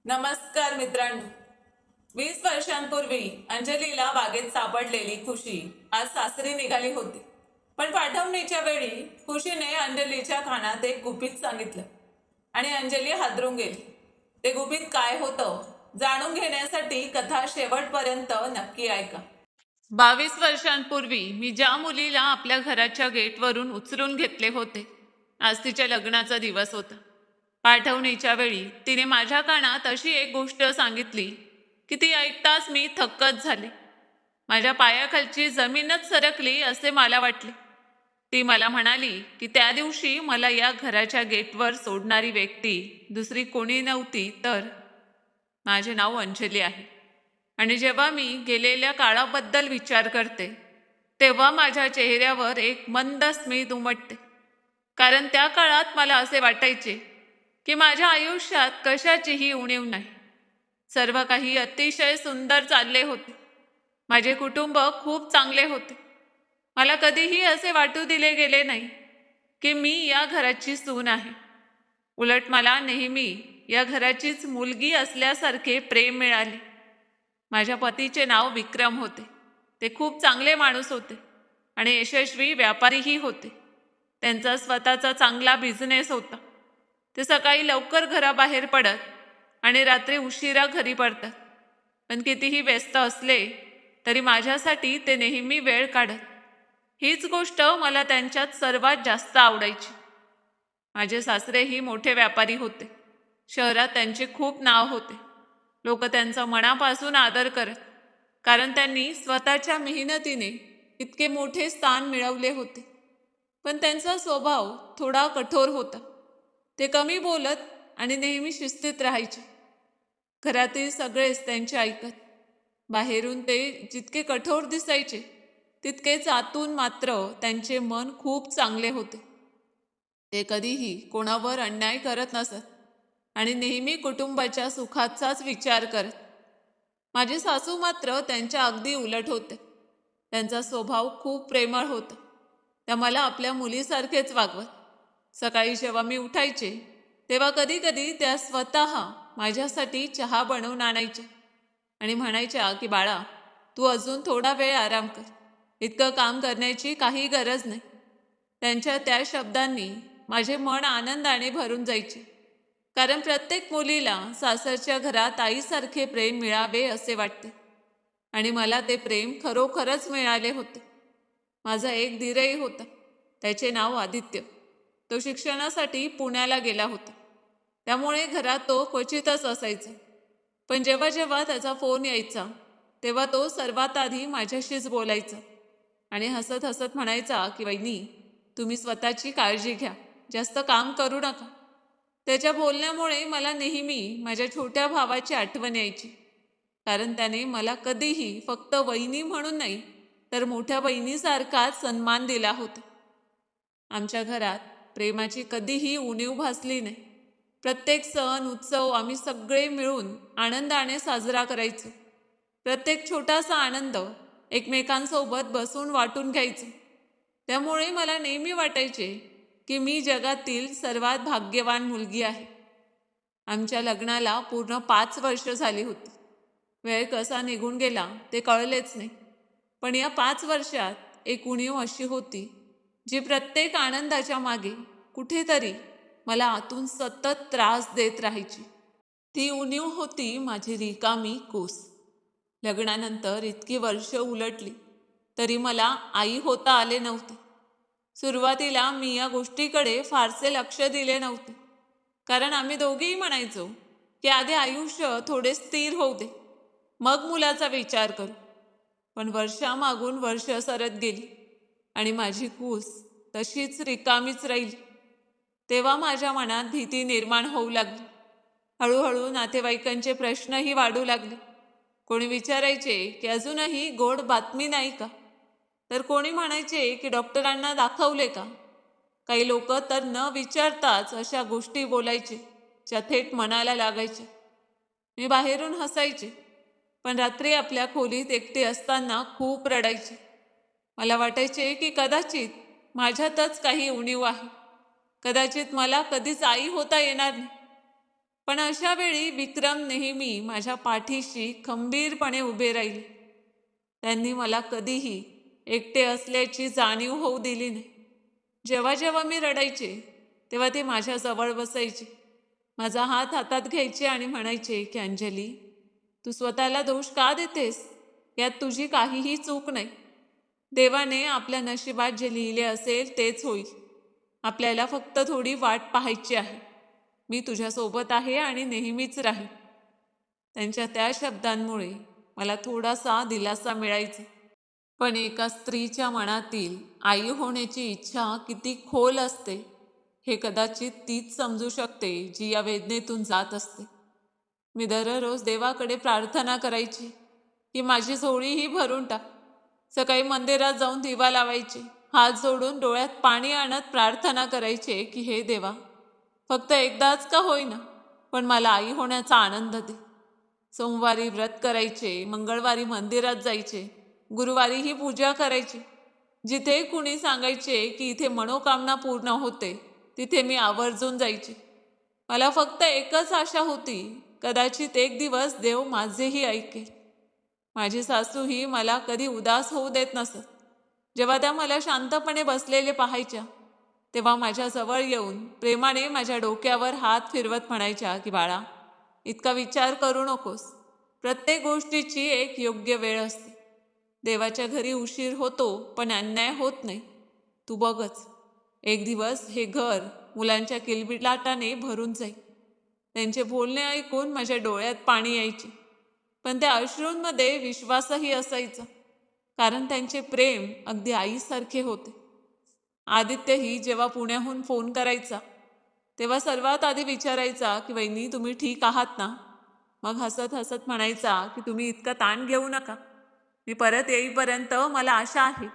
नमस्कार मित्रांनो. 20 वर्षांपूर्वी अंजलीला बागेत सापडलेली खुशी आज सासरी निघाली होती. पण पाठवणीच्या वेळी खुशीने अंजलीच्या कानात एक गुपित सांगितलं आणि अंजली हादरून गेली. ते गुपित काय होतं जाणून घेण्यासाठी कथा शेवटपर्यंत नक्की ऐका. 22 वर्षांपूर्वी मी ज्या मुलीला आपल्या घराच्या गेटवरून उचलून घेतले होते, आज तिच्या लग्नाचा दिवस होता. पाठवणीच्या वेळी तिने माझ्या कानात अशी एक गोष्ट सांगितली की ती ऐकताच मी थक्कच झाले. माझ्या पायाखालची जमीनच सरकली असे मला वाटले. ती मला म्हणाली की त्या दिवशी मला या घराच्या गेटवर सोडणारी व्यक्ती दुसरी कोणी नव्हती, तर माझे नाव अंजली आहे. आणि जेव्हा मी गेलेल्या काळाबद्दल विचार करते, तेव्हा माझ्या चेहऱ्यावर एक मंद स्मित उमटते. कारण त्या काळात मला असे वाटायचे की माझ्या आयुष्यात कशाचीही उणीव नाही. सर्व काही अतिशय सुंदर चालले होते. माझे कुटुंब खूप चांगले होते. मला कधीही असे वाटू दिले गेले नाही की मी या घराची सून आहे. उलट मला नेहमी या घराचीच मुलगी असल्यासारखे प्रेम मिळाले. माझ्या पतीचे नाव विक्रम होते. ते खूप चांगले माणूस होते आणि यशस्वी व्यापारीही होते. त्यांचा स्वतःचा चांगला बिझनेस होता. ते सकाळी लवकर घराबाहेर पडत आणि रात्री उशिरा घरी पडतात. पण कितीही व्यस्त असले तरी माझ्यासाठी ते नेहमी वेळ काढत. हीच गोष्ट मला त्यांच्यात सर्वात जास्त आवडायची. माझे सासरेही मोठे व्यापारी होते. शहरात त्यांचे खूप नाव होते. लोक त्यांचा मनापासून आदर करत, कारण त्यांनी स्वतःच्या मेहनतीने इतके मोठे स्थान मिळवले होते. पण त्यांचा स्वभाव थोडा कठोर होता. ते कमी बोलत आणि नेहमी शिस्तीत राहायचे. घरातील सगळेच त्यांचे ऐकत. बाहेरून ते जितके कठोर दिसायचे, तितकेच आतून मात्र त्यांचे मन खूप चांगले होते. ते कधीही कोणावर अन्याय करत नसत आणि नेहमी कुटुंबाच्या सुखाचाच विचार करत. माझी सासू मात्र त्यांच्या अगदी उलट होते. त्यांचा स्वभाव खूप प्रेमळ होता. त्या मला आपल्या मुलीसारखेच वागवत. सकाळी जेव्हा मी उठायचे, तेव्हा कधी कधी त्या स्वतः माझ्यासाठी चहा बनवून आणायच्या आणि म्हणायच्या की बाळा, तू अजून थोडा वेळ आराम कर. इतकं काम करण्याची काही गरज नाही. त्यांच्या त्या शब्दांनी माझे मन आनंदाने भरून जायचे. कारण प्रत्येक मुलीला सासरच्या घरात आईसारखे प्रेम मिळावे असे वाटते. आणि मला ते प्रेम खरोखरच मिळाले होते. माझा एक धीरही होता. त्याचे नाव आदित्य. तो शिक्षणासाठी पुण्याला गेला होता. त्यामुळे घरात तो क्वचितच असायचा. पण जेव्हा जेव्हा त्याचा फोन यायचा, तेव्हा तो सर्वात आधी माझ्याशीच बोलायचा आणि हसत हसत म्हणायचा की वहिनी, तुम्ही स्वतःची काळजी घ्या, जास्त काम करू नका. त्याच्या बोलण्यामुळे मला नेहमी माझ्या छोट्या भावाची आठवण यायची. कारण त्याने मला कधीही फक्त वहिनी म्हणून नाही, तर मोठ्या बहिणीसारखाच सन्मान दिला होता. आमच्या घरात प्रेमाची कधीही उणीव भासली नाही. प्रत्येक सण उत्सव आम्ही सगळे मिळून आनंदाने साजरा करायचो. प्रत्येक छोटासा आनंद एकमेकांसोबत बसून वाटून घ्यायचो. त्यामुळे मला नेहमी वाटायचे की मी जगातील सर्वात भाग्यवान मुलगी आहे. आमच्या लग्नाला पूर्ण 5 वर्ष झाली होती. वेळ कसा निघून गेला ते कळलेच नाही. पण या 5 वर्षात एक उणीव अशी होती जी प्रत्येक आनंदाच्या मागे कुठेतरी मला आतून सतत त्रास देत राहायची. ती उणीव होती माझी रिकामी कूस. लग्नानंतर इतकी वर्ष उलटली तरी मला आई होता आले नव्हते. सुरुवातीला मी या गोष्टीकडे फारसे लक्ष दिले नव्हते. कारण आम्ही दोघेही म्हणायचो की आधी आयुष्य थोडे स्थिर होऊ दे, मग मुलाचा विचार करू. पण वर्षामागून वर्ष सरत गेली आणि माझी कूस तशीच रिकामीच राहिली. तेव्हा माझ्या मनात भीती निर्माण होऊ लागली. हळूहळू नातेवाईकांचे प्रश्नही वाढू लागले. कोणी विचारायचे की अजूनही गोड बातमी नाही का, तर कोणी म्हणायचे की डॉक्टरांना दाखवले का. काही लोक तर न विचारताच अशा गोष्टी बोलायचे ज्या थेट मनाला लागायचे. मी बाहेरून हसायचे, पण रात्री आपल्या खोलीत एकटी असताना खूप रडायचे. मला वाटायचे की कदाचित माझ्यातच काही उणीव आहे. कदाचित मला कधीच आई होता येणार नाही. पण अशा वेळी विक्रम नेहमी माझ्या पाठीशी खंबीरपणे उभे राहिले. त्यांनी मला कधीही एकटे असल्याची जाणीव होऊ दिली नाही. जेव्हा जेव्हा मी रडायचे तेव्हा ते माझ्या जवळ बसायचे, माझा हात हातात घ्यायचे आणि म्हणायचे की अंजली, तू स्वतःला दोष का देतेस? यात तुझी काहीही चूक नाही. देवाने आपल्या नशिबात जे लिहिले असेल तेच होईल. आपल्याला फक्त थोडी वाट पाहायची आहे. मी तुझ्यासोबत आहे आणि नेहमीच राहील. त्यांच्या त्या शब्दांमुळे मला थोडासा दिलासा मिळायचा. पण एका स्त्रीच्या मनातील आई होण्याची इच्छा किती खोल असते हे कदाचित तीच समजू शकते जी या वेदनेतून जात असते. मी दररोज देवाकडे प्रार्थना करायची की माझी झोळीही भरून टाक. सकाळी मंदिरात जाऊन दिवा लावायचे, हात जोडून डोळ्यात पाणी आणत प्रार्थना करायचे की हे देवा, फक्त एकदाच का होईना पण मला आई होण्याचा आनंद दे. सोमवारी व्रत करायचे, मंगळवारी मंदिरात जायचे, गुरुवारीही पूजा करायची. जिथे कुणी सांगायचे की इथे मनोकामना पूर्ण होते तिथे मी आवर्जून जायचे. मला फक्त एकच आशा होती, कदाचित एक दिवस देव माझेही ऐकेल. माझी सासूही मला कधी उदास होऊ देत नसत. जेव्हा त्या मला शांतपणे बसलेले पाहायच्या तेव्हा माझ्या जवळ येऊन प्रेमाने माझ्या डोक्यावर हात फिरवत म्हणायच्या की बाळा, इतका विचार करू नकोस. प्रत्येक गोष्टीची एक योग्य वेळ असते. देवाच्या घरी उशीर होतो पण अन्याय होत नाही. तू बघच, एक दिवस हे घर मुलांच्या किलबिलाटाने भरून जाईल. त्यांचे बोलणे ऐकून माझ्या डोळ्यात पाणी यायचे, पण त्या अश्रूंमध्ये विश्वासही असायचा, कारण त्यांचे प्रेम अगदी आईसारखे होते. आदित्यही जेव्हा पुण्याहून फोन करायचा तेव्हा सर्वात आधी विचारायचा की वहिनी, तुम्ही ठीक आहात ना? मग हसत हसत म्हणायचा की तुम्ही इतका ताण घेऊ नका. मी परत येईपर्यंत मला आशा आहे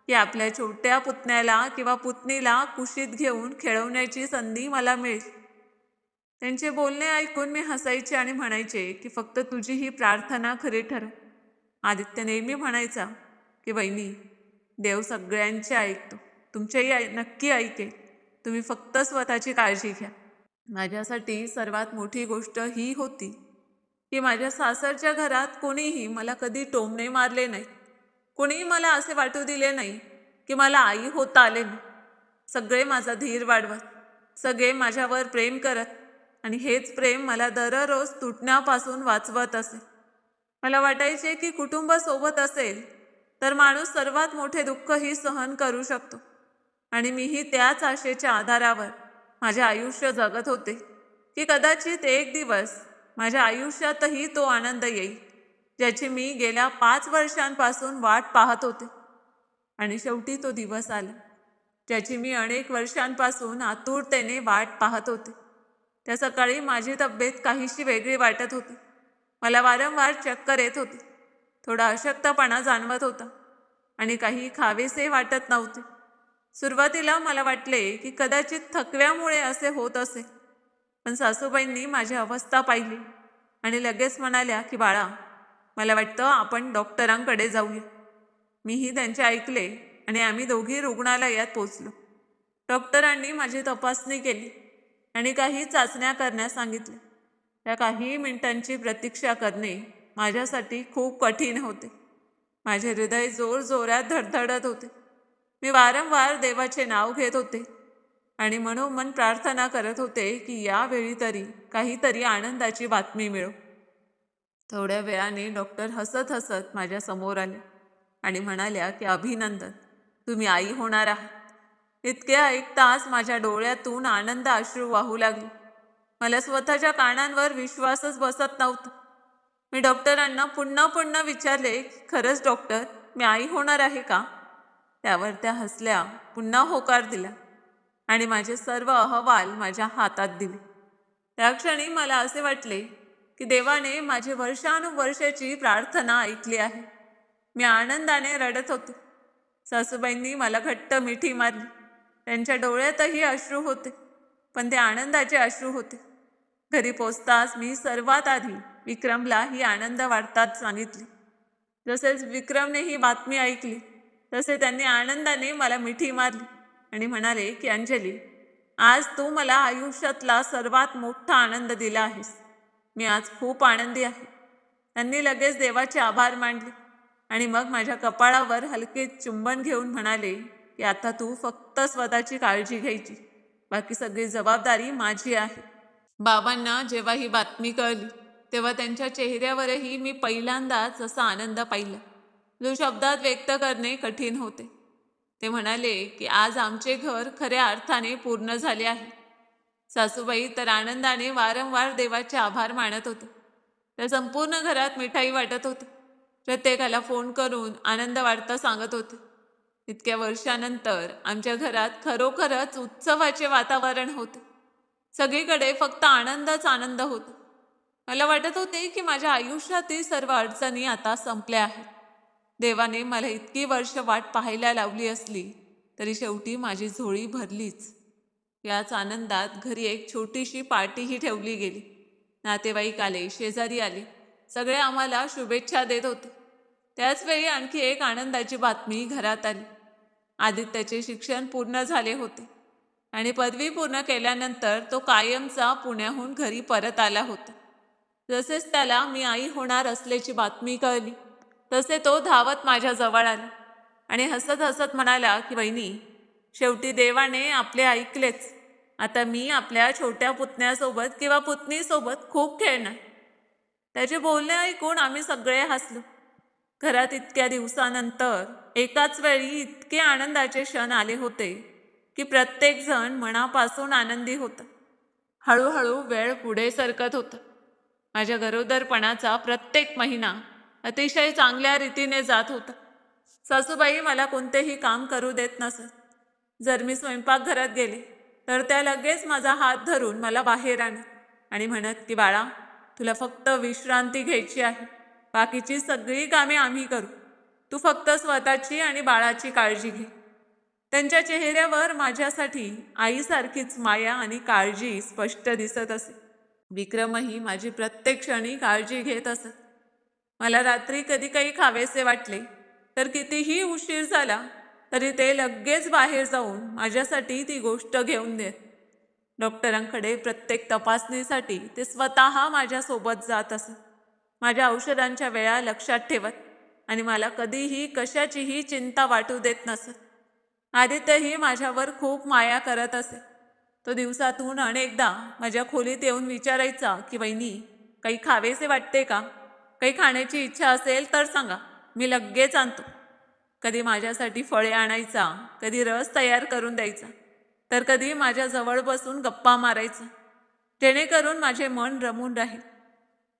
की आपल्या छोट्या पुतण्याला किंवा पुतणीला कुशीत घेऊन खेळवण्याची संधी मला मिळेल. त्यांचे बोलणे ऐकून मी हसायचे आणि म्हणायचे की फक्त तुझी ही प्रार्थना खरी ठरव. आदित्य नेहमी म्हणायचा की वहिनी, देव सगळ्यांचे ऐकतो, तुमच्याही नक्की ऐकेल. तुम्ही फक्त स्वतःची काळजी घ्या. माझ्यासाठी सर्वात मोठी गोष्ट ही होती की माझ्या सासरच्या घरात कोणीही मला कधी टोमणे मारले नाही. कोणीही मला असे वाटू दिले नाही की मला आई होता आले नाही. सगळे माझा धीर वाढवत, सगळे माझ्यावर प्रेम करत आणि हेच प्रेम मला दररोज तुटण्यापासून वाचवत असे. मला वाटायचे की कुटुंब सोबत असेल तर माणूस सर्वात मोठे दुःखही सहन करू शकतो. आणि मीही त्याच आशेच्या आधारावर माझे आयुष्य जगत होते की कदाचित एक दिवस माझ्या आयुष्यातही तो आनंद येईल ज्याची मी गेल्या 5 वर्षांपासून वाट पाहत होते. आणि शेवटी तो दिवस आला ज्याची मी अनेक वर्षांपासून आतुरतेने वाट पाहत होते. त्या सकाळी माझी तब्येत काहीशी वेगळी वाटत होती. मला वारंवार चक्कर येत होती, थोडा अशक्तपणा जाणवत होता आणि काही खावेसे वाटत नव्हते. सुरुवातीला मला वाटले की कदाचित थकव्यामुळे असे होत असे, पण सासूबाईंनी माझी अवस्था पाहिली आणि लगेच म्हणाल्या की बाळा, मला वाटतं आपण डॉक्टरांकडे जाऊया. मीही त्यांचे ऐकले आणि आम्ही दोघी रुग्णालयात पोचलो. डॉक्टरांनी माझी तपासणी केली आणि काही चाचण्या करण्यास सांगितले. त्या काही मिनिटांची प्रतीक्षा करणे माझ्यासाठी खूप कठीण होते. माझे हृदय जोरजोरात धडधडत होते. मी वारंवार देवाचे नाव घेत होते आणि मनोमन प्रार्थना करत होते की यावेळी तरी काहीतरी आनंदाची बातमी मिळो. थोड्या वेळाने डॉक्टर हसत हसत माझ्या समोर आल्या आणि म्हणाल्या की अभिनंदन, तुम्ही आई होणार आहात. इतके ऐकताच माझ्या डोळ्यातून आनंद अश्रू वाहू लागले. मला स्वतःच्या कानांवर विश्वासच बसत नव्हता. मी डॉक्टरांना पुन्हा पुन्हा विचारले, खरंच डॉक्टर, मी आई होणार आहे का? त्यावर त्या हसल्या, पुन्हा होकार दिला आणि माझे सर्व अहवाल माझ्या हातात दिले. त्या क्षणी मला असे वाटले की देवाने माझी वर्षानुवर्षाची प्रार्थना ऐकली आहे. मी आनंदाने रडत होते. सासूबाईंनी मला घट्ट मिठी मारली. त्यांच्या डोळ्यातही अश्रू होते, पण ते आनंदाचे अश्रू होते. घरी पोचताच मी सर्वात आधी विक्रमला ही आनंद वार्ता सांगितली. जसेच विक्रमने ही बातमी ऐकली तसे त्यांनी आनंदाने मला मिठी मारली आणि म्हणाले की अंजली, आज तू मला आयुष्यातला सर्वात मोठा आनंद दिला आहेस. मी आज खूप आनंदी आहे. त्यांनी लगेच देवाचे आभार मानले आणि मग माझ्या कपाळावर हलके चुंबन घेऊन म्हणाले की आता तू फक्त स्वतःची काळजी घ्यायची. बाकी सगळी जबाबदारी माझी आहे. बाबांना जेव्हा ही बातमी कळली तेव्हा त्यांच्या चेहऱ्यावरही मी पहिल्यांदाच असा आनंद पाहिला जो शब्दात व्यक्त करणे कठीण होते. ते म्हणाले की आज आमचे घर खऱ्या अर्थाने पूर्ण झाले आहे. सासूबाई तर आनंदाने वारंवार देवाचे आभार मानत होते. तर संपूर्ण घरात मिठाई वाटत होते. प्रत्येकाला फोन करून आनंद वार्ता सांगत होते. इतक्या वर्षानंतर आमच्या घरात खरोखरच उत्सवाचे वातावरण होते. सगळीकडे फक्त आनंदच आनंद होता. मला वाटत होते की माझ्या आयुष्यातील सर्व अडचणी आता संपल्या आहेत. देवाने मला इतकी वर्ष वाट पाहायला लावली असली तरी शेवटी माझी झोळी भरलीच. याच आनंदात घरी एक छोटीशी पार्टीही ठेवली गेली. नातेवाईक आले, शेजारी आले, सगळे आम्हाला शुभेच्छा देत होते. त्याचवेळी आणखी एक आनंदाची बातमी घरात आली. आदित्यचे शिक्षण पूर्ण झाले होते आणि पदवी पूर्ण केल्यानंतर तो कायमचा पुण्याहून घरी परत आला होता. जसेच त्याला मी आई होणार असल्याची बातमी कळली तसे तो धावत माझ्या जवळ आला आणि हसत हसत म्हणाला की वहिनी, शेवटी देवाने आपले ऐकलेच. आता मी आपल्या छोट्या पुतण्यासोबत किंवा पुतणीसोबत खूप खेळणार. त्याचे बोलणे ऐकून आम्ही सगळे हसलो. घरात इतक्या दिवसानंतर एकाच वेळी इतके आनंदाचे क्षण आले होते की प्रत्येकजण मनापासून आनंदी होता. हळूहळू वेळ पुढे सरकत होता. माझ्या गरोदरपणाचा प्रत्येक महिना अतिशय चांगल्या रीतीने जात होता. सासूबाई मला कोणतेही काम करू देत नसत. जर मी स्वयंपाकघरात गेले तर त्या लगेच माझा हात धरून मला बाहेर आणत आणि म्हणत की बाळा, तुला फक्त विश्रांती घ्यायची आहे. बाकीची सगळी कामे आम्ही करू. तू फक्त स्वतःची आणि बाळाची काळजी घे. त्यांच्या चेहऱ्यावर माझ्यासाठी आईसारखीच माया आणि काळजी स्पष्ट दिसत असे. विक्रमही माझी प्रत्येक क्षणी काळजी घेत असत. मला रात्री कधी काही खावेसे वाटले तर कितीही उशीर झाला तरी ते लगेच बाहेर जाऊन माझ्यासाठी ती गोष्ट घेऊन देत. डॉक्टरांकडे प्रत्येक तपासणीसाठी ते स्वतः माझ्यासोबत जात असत. माझ्या औषधांच्या वेळा लक्षात ठेवत आणि मला कधीही कशाचीही चिंता वाटू देत नसत. आदित्यही माझ्यावर खूप माया करत असे. तो दिवसातून अनेकदा माझ्या खोलीत येऊन विचारायचा की वहिनी, काही खावेसे वाटते का? काही खाण्याची इच्छा असेल तर सांगा, मी लगेच आणतो. कधी माझ्यासाठी फळे आणायचा, कधी रस तयार करून द्यायचा, तर कधी माझ्या जवळ बसून गप्पा मारायचा, जेणेकरून माझे मन रमून राहील.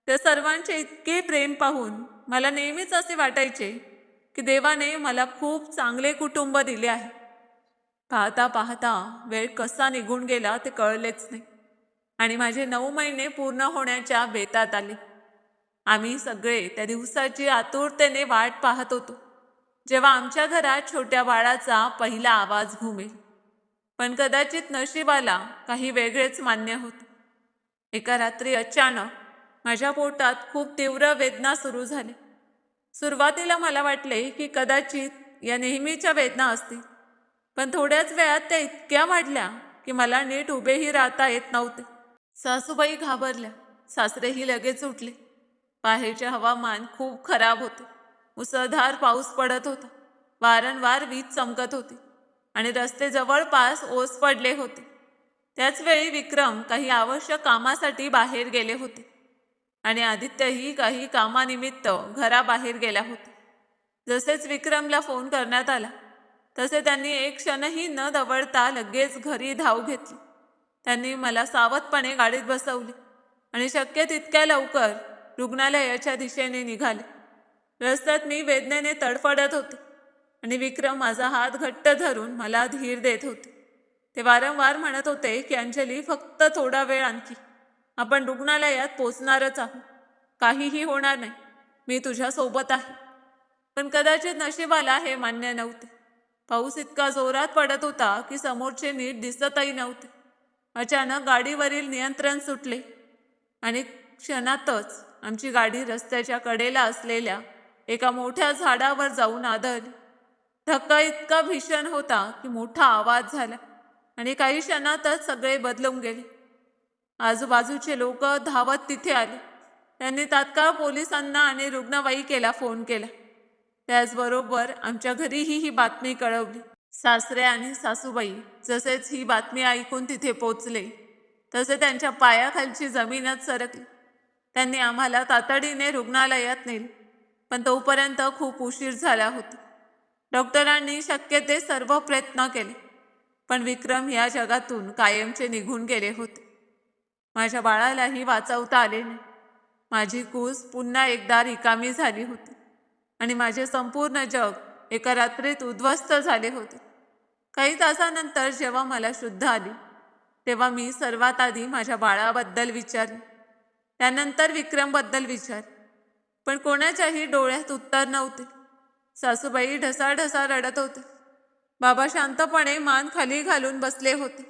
त्या सर्वांचे इतके प्रेम पाहून मला नेहमीच असे वाटायचे की देवाने मला खूप चांगले कुटुंब दिले आहे. पाहता पाहता वेळ कसा निघून गेला ते कळलेच नाही आणि माझे 9 महिने पूर्ण होण्याच्या बेतात आले. आम्ही सगळे त्या दिवसाची आतुरतेने वाट पाहत होतो जेव्हा आमच्या घरात छोट्या बाळाचा पहिला आवाज घुमेल. पण कदाचित नशिबाला काही वेगळेच मान्य होते. एका रात्री अचानक माझ्या पोटात खूप तीव्र वेदना सुरू झाल्या. सुरुवातीला मला वाटले की कदाचित या नेहमीच्या वेदना असतील, पण थोड्याच वेळात त्या इतक्या वाढल्या की मला नीट उभेही राहता येत नव्हते. सासूबाई घाबरल्या, सासरेही लगेच उठले. बाहेरचे हवामान खूप खराब होते. मुसळधार पाऊस पडत होता. वारंवार वीज चमकत होती आणि रस्ते जवळपास ओस पडले होते. त्याच वेळी विक्रम काही आवश्यक कामासाठी बाहेर गेले होते आणि आदित्यही काही कामानिमित्त घराबाहेर गेला होता. जसेच विक्रमला फोन करण्यात आला तसे त्यांनी एक क्षणही न दवडता लगेच घरी धाव घेतली. त्यांनी मला सावधपणे गाडीत बसवले आणि शक्य तितक्या लवकर रुग्णालयाच्या दिशेने निघाले. रस्त्यात मी वेदनेने तडफडत होते आणि विक्रम माझा हात घट्ट धरून मला धीर देत होते. ते वारंवार म्हणत होते की अंजली, फक्त थोडा वेळ आणखी, आपण रुग्णालयात पोचणारच आहोत. काहीही होणार नाही, मी तुझ्या सोबत आहे. पण कदाचित नशिबाला हे मान्य नव्हते. पाऊस इतका जोरात पडत होता की समोरचे नीट दिसतही नव्हते. अचानक गाडीवरील नियंत्रण सुटले आणि क्षणातच आमची गाडी रस्त्याच्या कडेला असलेल्या एका मोठ्या झाडावर जाऊन आदळली. धक्का इतका भीषण होता की मोठा आवाज झाला. आणि काही क्षणातच सगळे बदलून गेले. आजूबाजूचे लोक धावत तिथे आले. त्यांनी तात्काळ पोलिसांना आणि रुग्णवाहिकेला फोन केला. त्याचबरोबर आमच्या घरीही ही बातमी कळवली. सासरे आणि सासूबाई जसेच ही बातमी ऐकून तिथे पोचले तसे त्यांच्या पायाखालची जमीनच सरकली. त्यांनी आम्हाला तातडीने रुग्णालयात नेले, पण तोपर्यंत खूप उशीर झाला होता. डॉक्टरांनी शक्य ते सर्व प्रयत्न केले, पण विक्रम या जगातून कायमचे निघून गेले होते. माझ्या बाळालाही वाचवता आले नाही. माझी कूस पुन्हा एकदा रिकामी झाली होती आणि माझे संपूर्ण जग एका रात्रीत उद्ध्वस्त झाले होते. काही तासानंतर जेव्हा मला शुद्ध आली तेव्हा मी सर्वात आधी माझ्या बाळाबद्दल विचारले, त्यानंतर विक्रमबद्दल विचारले, पण कोणाच्याही डोळ्यात उत्तर नव्हते. सासूबाई ढसाढसा रडत होते. बाबा शांतपणे मान खाली घालून बसले होते.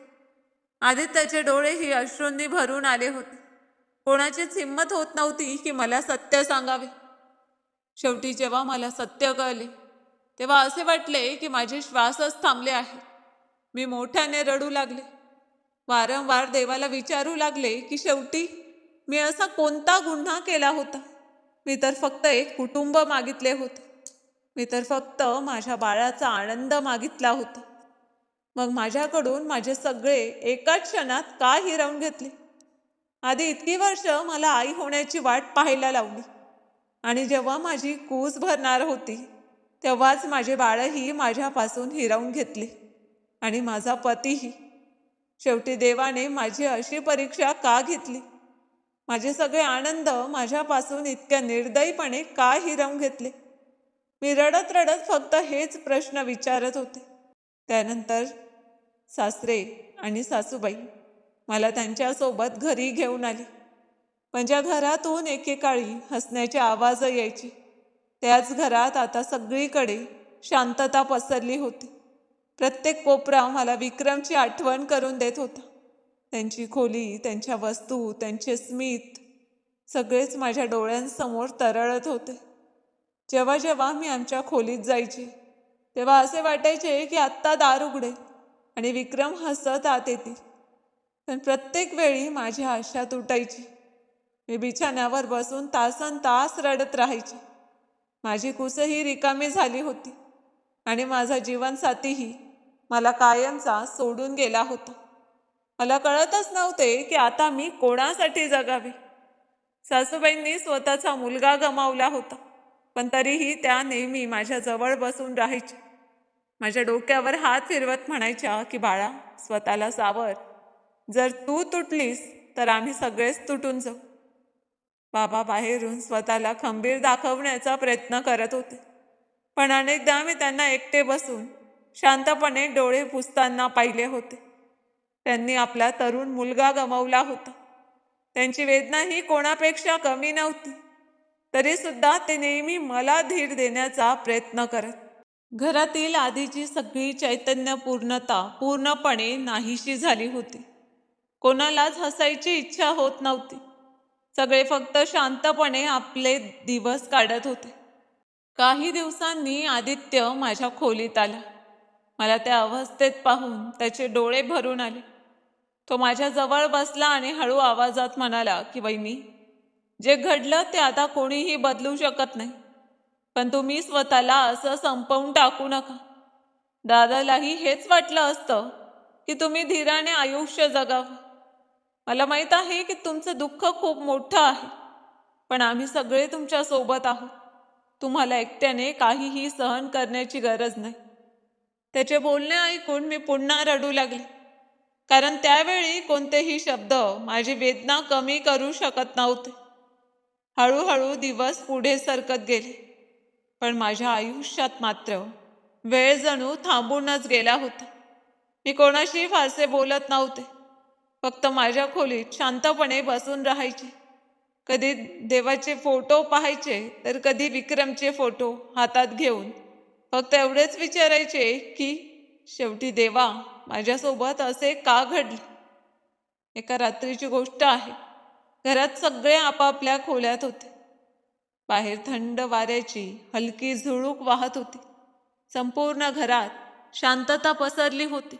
आदित्यचे डोळेही अश्रूंनी भरून आले होते. कोणाचीच हिंमत होत नव्हती की मला सत्य सांगावे. शेवटी जेव्हा मला सत्य कळले तेव्हा असे वाटले की माझे श्वासच थांबले आहे. मी मोठ्याने रडू लागले. वारंवार देवाला विचारू लागले की शेवटी मी असा कोणता गुन्हा केला होता. मी तर फक्त एक कुटुंब मागितले होते. मी तर फक्त माझ्या बाळाचा आनंद मागितला होता. मग माझ्याकडून माझे सगळे एकाच क्षणात का हिरावून घेतले? आधी इतकी वर्ष मला आई होण्याची वाट पाहायला लावली आणि जेव्हा माझी कूस भरणार होती तेव्हाच माझे बाळही माझ्यापासून हिरावून घेतले आणि माझा पतीही. शेवटी देवाने माझी अशी परीक्षा का घेतली? माझे सगळे आनंद माझ्यापासून इतक्या निर्दयीपणे का हिरावून घेतले? मी रडत रडत फक्त हेच प्रश्न विचारत होते. त्यानंतर सासरे आणि सासूबाई मला त्यांच्यासोबत घरी घेऊन आले. पण ज्या घरातून एकेकाळी हसण्याचे आवाज यायचे त्याच घरात आता सगळीकडे शांतता पसरली होती. प्रत्येक कोपरा मला विक्रमची आठवण करून देत होता. त्यांची खोली, त्यांच्या वस्तू, त्यांचे स्मित सगळेच माझ्या डोळ्यांसमोर तरळत होते. जेव्हा जेव्हा मी आमच्या खोलीत जायचे तेव्हा असे वाटायचे की आत्ता दार उघडेल आणि विक्रम हसत आत येतील. पण प्रत्येक वेळी माझी आशा तुटायची. मी बिछाण्यावर बसून तासन तास रडत राहायचे. माझी कुसही रिकामी झाली होती आणि माझा जीवनसाथीही मला कायमचा सोडून गेला होता. मला कळतच नव्हते की आता मी कोणासाठी जगावे. सासूबाईंनी स्वतःचा मुलगा गमावला होता, पण तरीही त्या नेहमी माझ्या जवळ बसून राहायच्या. माझ्या डोक्यावर हात फिरवत म्हणायच्या की बाळा, स्वतःला सावर. जर तू तुटलीस तर आम्ही सगळेच तुटून जाऊ. बाबा बाहेरून स्वतःला खंबीर दाखवण्याचा प्रयत्न करत होते, पण अनेकदा मी त्यांना एकटे बसून शांतपणे डोळे पुसताना पाहिले होते. त्यांनी आपला तरुण मुलगा गमावला होता. त्यांची वेदना ही कोणापेक्षा कमी नव्हती. तरी सुद्धा ते नेहमी मला धीर देण्याचा प्रयत्न करत. घरातील आधीची सगळी चैतन्यपूर्णता पूर्णपणे नाहीशी झाली होती. कोणालाच हसायची इच्छा होत नव्हती. सगळे फक्त शांतपणे आपले दिवस काढत होते. काही दिवसांनी आदित्य माझ्या खोलीत आला. मला त्या अवस्थेत पाहून त्याचे डोळे भरून आले. तो माझ्या जवळ बसला आणि हळू आवाजात म्हणाला की वहिनी, जे घडलं ते आता कोणीही बदलू शकत नाही, पण तुम्ही स्वतःला असं संपवून टाकू नका. दादालाही हेच वाटलं असतं की तुम्ही धीराने आयुष्य जगावं. मला माहीत आहे की तुमचं दुःख खूप मोठं आहे, पण आम्ही सगळे तुमच्या सोबत आहोत. तुम्हाला एकट्याने काहीही सहन करण्याची गरज नाही. त्याचे बोलणे ऐकून मी पुन्हा रडू लागले, कारण त्यावेळी कोणतेही शब्द माझी वेदना कमी करू शकत नव्हते. हळूहळू दिवस पुढे सरकत गेले, पण माझ्या आयुष्यात मात्र वेळ जणू थांबूनच गेला होता. मी कोणाशी फारसे बोलत नव्हते. फक्त माझ्या खोलीत शांतपणे बसून राहायचे. कधी देवाचे फोटो पाहायचे तर कधी विक्रमचे फोटो हातात घेऊन फक्त एवढेच विचारायचे की शेवटी देवा, माझ्यासोबत असे का घडले? एका रात्रीची गोष्ट आहे. घरात सगळे आपापल्या खोल्यात होते. बाहेर थंड वाऱ्याची हलकी झुळूक वाहत होती. संपूर्ण घरात शांतता पसरली होती.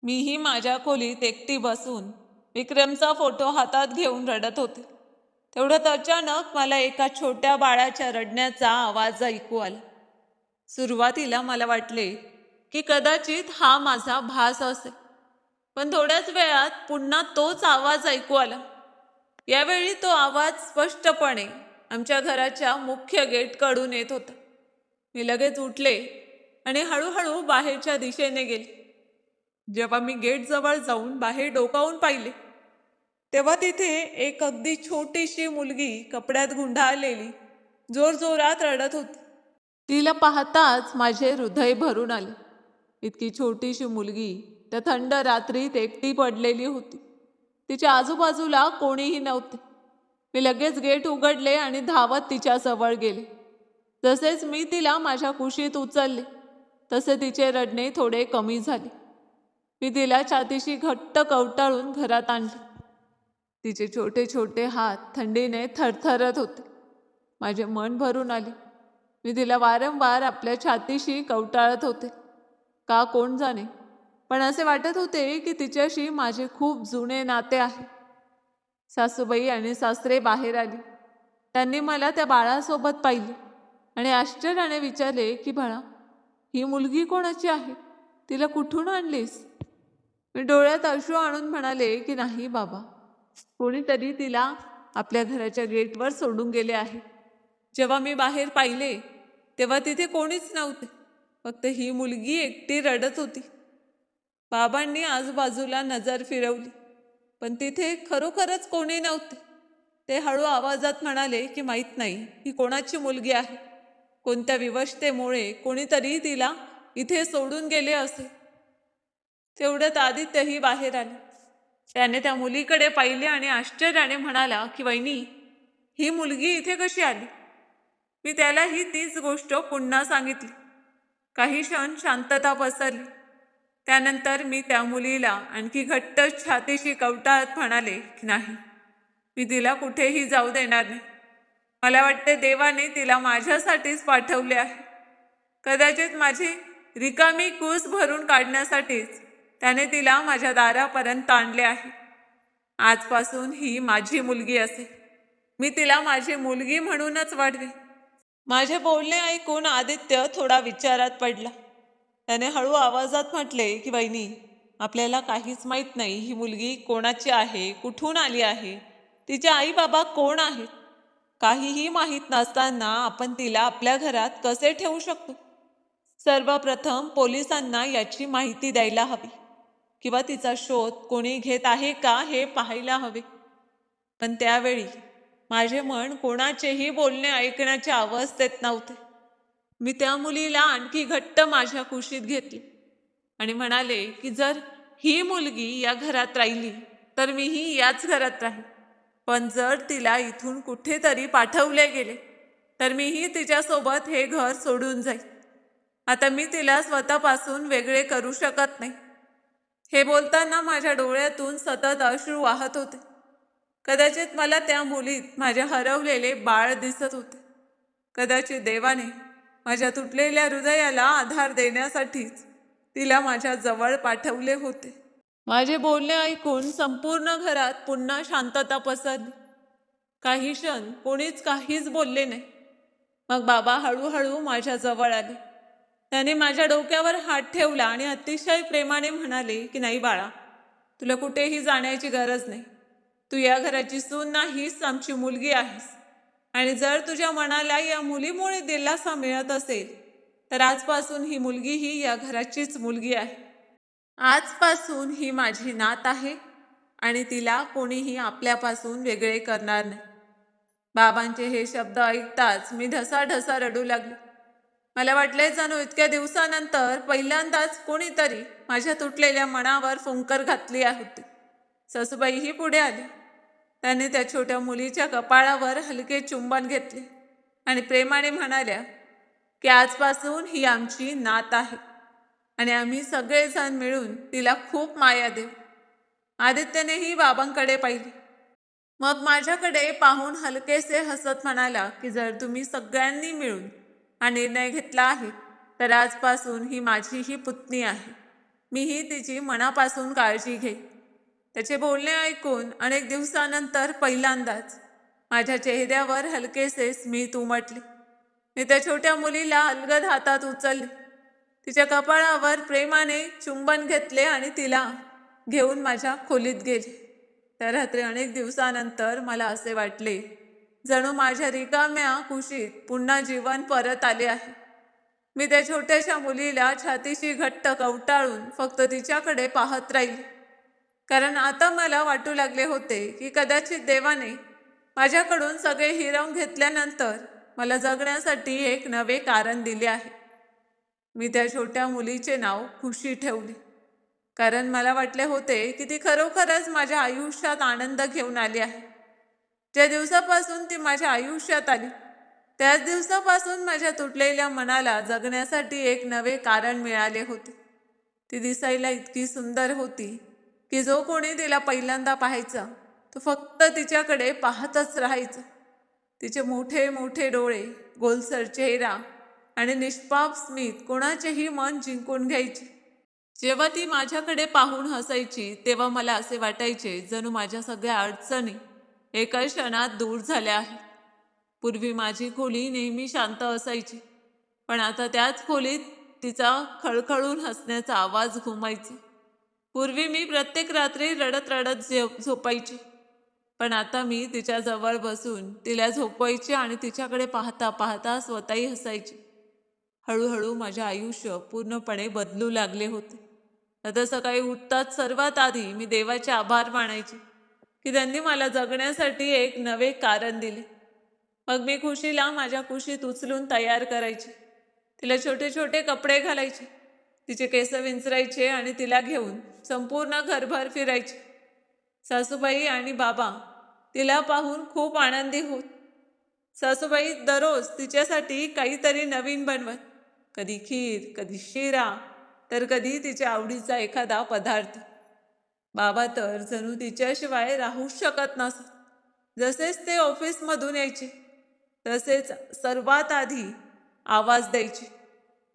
मीही माझ्या खोलीत एकटी बसून विक्रमचा फोटो हातात घेऊन रडत होते. तेवढ्यात अचानक मला एका छोट्या बाळाच्या रडण्याचा आवाज ऐकू आला. सुरुवातीला मला वाटले की कदाचित हा माझा भास असेल, पण थोड्याच वेळात पुन्हा तोच आवाज ऐकू आला. यावेळी तो आवाज स्पष्टपणे आमच्या घराच्या मुख्य गेटकडून येत होता. मी लगेच उठले आणि हळूहळू बाहेरच्या दिशेने गेले. जेव्हा मी गेटजवळ जाऊन बाहेर डोकावून पाहिले, तेव्हा तिथे एक अगदी छोटीशी मुलगी कपड्यात गुंडाळलेली जोरजोरात रडत होती. तिला पाहताच माझे हृदय भरून आले. इतकी छोटीशी मुलगी त्या थंड रात्रीत एकटी पडलेली होती. तिच्या आजूबाजूला कोणीही नव्हते. मी लगेच गेट उघडले आणि धावत तिच्या जवळ गेले. जसेच मी तिला माझ्या कुशीत उचलले, तसे तिचे रडणे थोडे कमी झाले. मी तिला छातीशी घट्ट कवटाळून घरात आणले. तिचे छोटे छोटे हात थंडीने थरथरत होते. माझे मन भरून आले. मी तिला वारंवार आपल्या छातीशी कवटाळत होते. का कोण जाणे, पण असे वाटत होते की तिच्याशी माझे खूप जुने नाते आहे. सासूबाई आणि सासरे बाहेर आले. त्यांनी मला त्या बाळासोबत पाहिले आणि आश्चर्याने विचारले की बाळा, ही मुलगी कोणाची आहे? तिला कुठून आणलीस? मी डोळ्यात अश्रू आणून म्हणाले की नाही बाबा, कोणीतरी तिला आपल्या घराच्या गेटवर सोडून गेले आहे. जेव्हा मी बाहेर पाहिले तेव्हा तिथे कोणीच नव्हते. फक्त ही मुलगी एकटी रडत होती. बाबांनी आजूबाजूला नजर फिरवली, पण तिथे खरोखरच कोणी नव्हते. ते हळू आवाजात म्हणाले की माहीत नाही ही कोणाची मुलगी आहे. कोणत्या विवशतेमुळे कोणीतरी तिला इथे सोडून गेले असे. तेवढ्यात आदित्यही बाहेर आले. त्याने त्या मुलीकडे पाहिले आणि आश्चर्याने म्हणाला की वहिनी, ही मुलगी इथे कशी आली? मी त्यालाही तीच गोष्ट पुन्हा सांगितली. काही क्षण शांतता पसरली. त्यानंतर मी त्या मुलीला आणखी घट्ट छातीशी कवटाळत म्हणाले की नाही, मी तिला कुठेही जाऊ देणार नाही. मला वाटते देवाने तिला माझ्यासाठीच पाठवले आहे. कदाचित माझी रिकामी कूस भरून काढण्यासाठीच त्याने तिला माझ्या दारापर्यंत आणले आहे. आजपासून ही माझी मुलगी असेल. मी तिला माझी मुलगी म्हणूनच वाढवे. माझे बोलणे ऐकून आदित्य थोडा विचारात पडला. त्याने हळू आवाजात म्हटले की वहिनी, आपल्याला काहीच माहीत नाही ही मुलगी कोणाची आहे, कुठून आली आहे, तिचे आई बाबा कोण आहेत. काहीही माहीत नसताना आपण तिला आपल्या घरात कसे ठेवू शकतो? सर्वप्रथम पोलिसांना याची माहिती द्यायला हवी, किंवा तिचा शोध कोणी घेत आहे का हे पाहायला हवे. पण त्यावेळी माझे मन कोणाचेही बोलणे ऐकण्याच्या अवस्थेत नव्हते. मी त्या मुलीला आणखी घट्ट माझ्या कुशीत घेतले आणि म्हणाले की जर ही मुलगी या घरात राहिली तर मीही याच घरात राहील. पण जर तिला इथून कुठेतरी पाठवले गेले तर मीही तिच्यासोबत हे घर सोडून जाईल. आता मी तिला स्वतःपासून वेगळे करू शकत नाही. हे बोलताना माझ्या डोळ्यातून सतत अश्रू वाहत होते. कदाचित मला त्या मुलीत माझे हरवलेले बाळ दिसत होते. कदाचित देवाने माझ्या तुटलेल्या हृदयाला आधार देण्यासाठीच तिला माझ्या जवळ पाठवले होते. माझे बोलणे ऐकून संपूर्ण घरात पुन्हा शांतता पसरली. काही क्षण कोणीच काहीच बोलले नाही. मग बाबा हळूहळू माझ्या जवळ आले. त्याने माझ्या डोक्यावर हात ठेवला आणि अतिशय प्रेमाने म्हणाले की नाही बाळा, तुला कुठेही जाण्याची गरज नाही. तू या घराची सून नाहीस, आमची मुलगी आहेस. आणि जर तुझ्या मनाला या मुलीमुळे दिलासा मिळत असेल तर आजपासून ही मुलगीही या घराचीच मुलगी आहे. आजपासून ही माझी नात आहे आणि तिला कोणीही आपल्यापासून वेगळे करणार नाही. बाबांचे हे शब्द ऐकताच मी ढसाढसा रडू लागले. मला वाटले जणू इतक्या दिवसानंतर पहिल्यांदाच कोणीतरी माझ्या तुटलेल्या मनावर फुंकर घातली होती. सासूबाईही पुढे आली. त्याने त्या छोट्या मुलीच्या कपाळावर हलके चुंबन घेतले आणि प्रेमाने म्हणाल्या की आजपासून ही आमची नात आहे आणि आम्ही सगळेजण मिळून तिला खूप माया देऊ. आदित्यनेही बाबांकडे पाहिले. मग माझ्याकडे पाहून हलकेसे हसत म्हणाला की जर तुम्ही सगळ्यांनी मिळून हा निर्णय घेतला आहे तर आजपासून ही माझी ही पुतणी आहे मीही तिची मनापासून काळजी घेईन. त्याचे बोलणे ऐकून अनेक दिवसानंतर पहिल्यांदाच माझ्या चेहऱ्यावर हलकेसे स्मित उमटले. मी त्या छोट्या मुलीला अलगद हातात उचलले, तिच्या कपाळावर प्रेमाने चुंबन घेतले आणि तिला घेऊन माझ्या खोलीत गेले. त्या रात्री अनेक दिवसानंतर मला असे वाटले जणू माझ्या रिकाम्या कुशीत पुन्हा जीवन परत आले आहे. मी त्या छोट्याशा मुलीला छातीशी घट्ट कवटाळून फक्त तिच्याकडे पाहत राहिले, कारण आता मला वाटू लागले होते की कदाचित देवाने माझ्याकडून सगळे हिरावून घेतल्यानंतर मला जगण्यासाठी एक नवे कारण दिले आहे. मी त्या छोट्या मुलीचे नाव खुशी ठेवले, कारण मला वाटले होते की ती खरोखरच माझ्या आयुष्यात आनंद घेऊन आली आहे. ज्या दिवसापासून ती माझ्या आयुष्यात आली त्याच दिवसापासून माझ्या तुटलेल्या मनाला जगण्यासाठी एक नवे कारण मिळाले होते. ती दिसायला इतकी सुंदर होती की जो कोणी तिला पहिल्यांदा पाहायचा तो फक्त तिच्याकडे पाहतच राहायचा. तिचे मोठे मोठे डोळे, गोलसर चेहरा आणि निष्पाप स्मित कोणाचेही मन जिंकून घ्यायचे. जेव्हा ती माझ्याकडे पाहून हसायची तेव्हा मला असे वाटायचे जणू माझ्या सगळ्या अडचणी एका क्षणात दूर झाल्या आहेत. पूर्वी माझी खोली नेहमी शांत असायची, पण आता त्याच खोलीत तिचा खळखळून हसण्याचा आवाज घुमायचा. पूर्वी मी प्रत्येक रात्री रडत रडत झोपायची, पण आता मी तिच्या जवळ बसून तिला झोपवायचे आणि तिच्याकडे पाहता पाहता स्वतःही हसायची. हळूहळू माझे आयुष्य पूर्णपणे बदलू लागले होते. आता सकाळी उठताच सर्वात आधी मी देवाचे आभार मानायचे की त्यांनी मला जगण्यासाठी एक नवे कारण दिले. मग मी खुशीला माझ्या कुशीत उचलून तयार करायचे, तिला छोटे छोटे कपडे घालायचे, तिचे केस विंचरायचे आणि तिला घेऊन संपूर्ण घरभर फिरायचे. सासूबाई आणि बाबा तिला पाहून खूप आनंदी होत. सासूबाई दररोज तिच्यासाठी काहीतरी नवीन बनवत, कधी खीर, कधी शिरा, तर कधी तिच्या आवडीचा एखादा पदार्थ. बाबा तर जणू तिच्याशिवाय राहूच शकत नसत. जसेच ते ऑफिसमधून यायचे तसेच सर्वात आधी आवाज द्यायचे,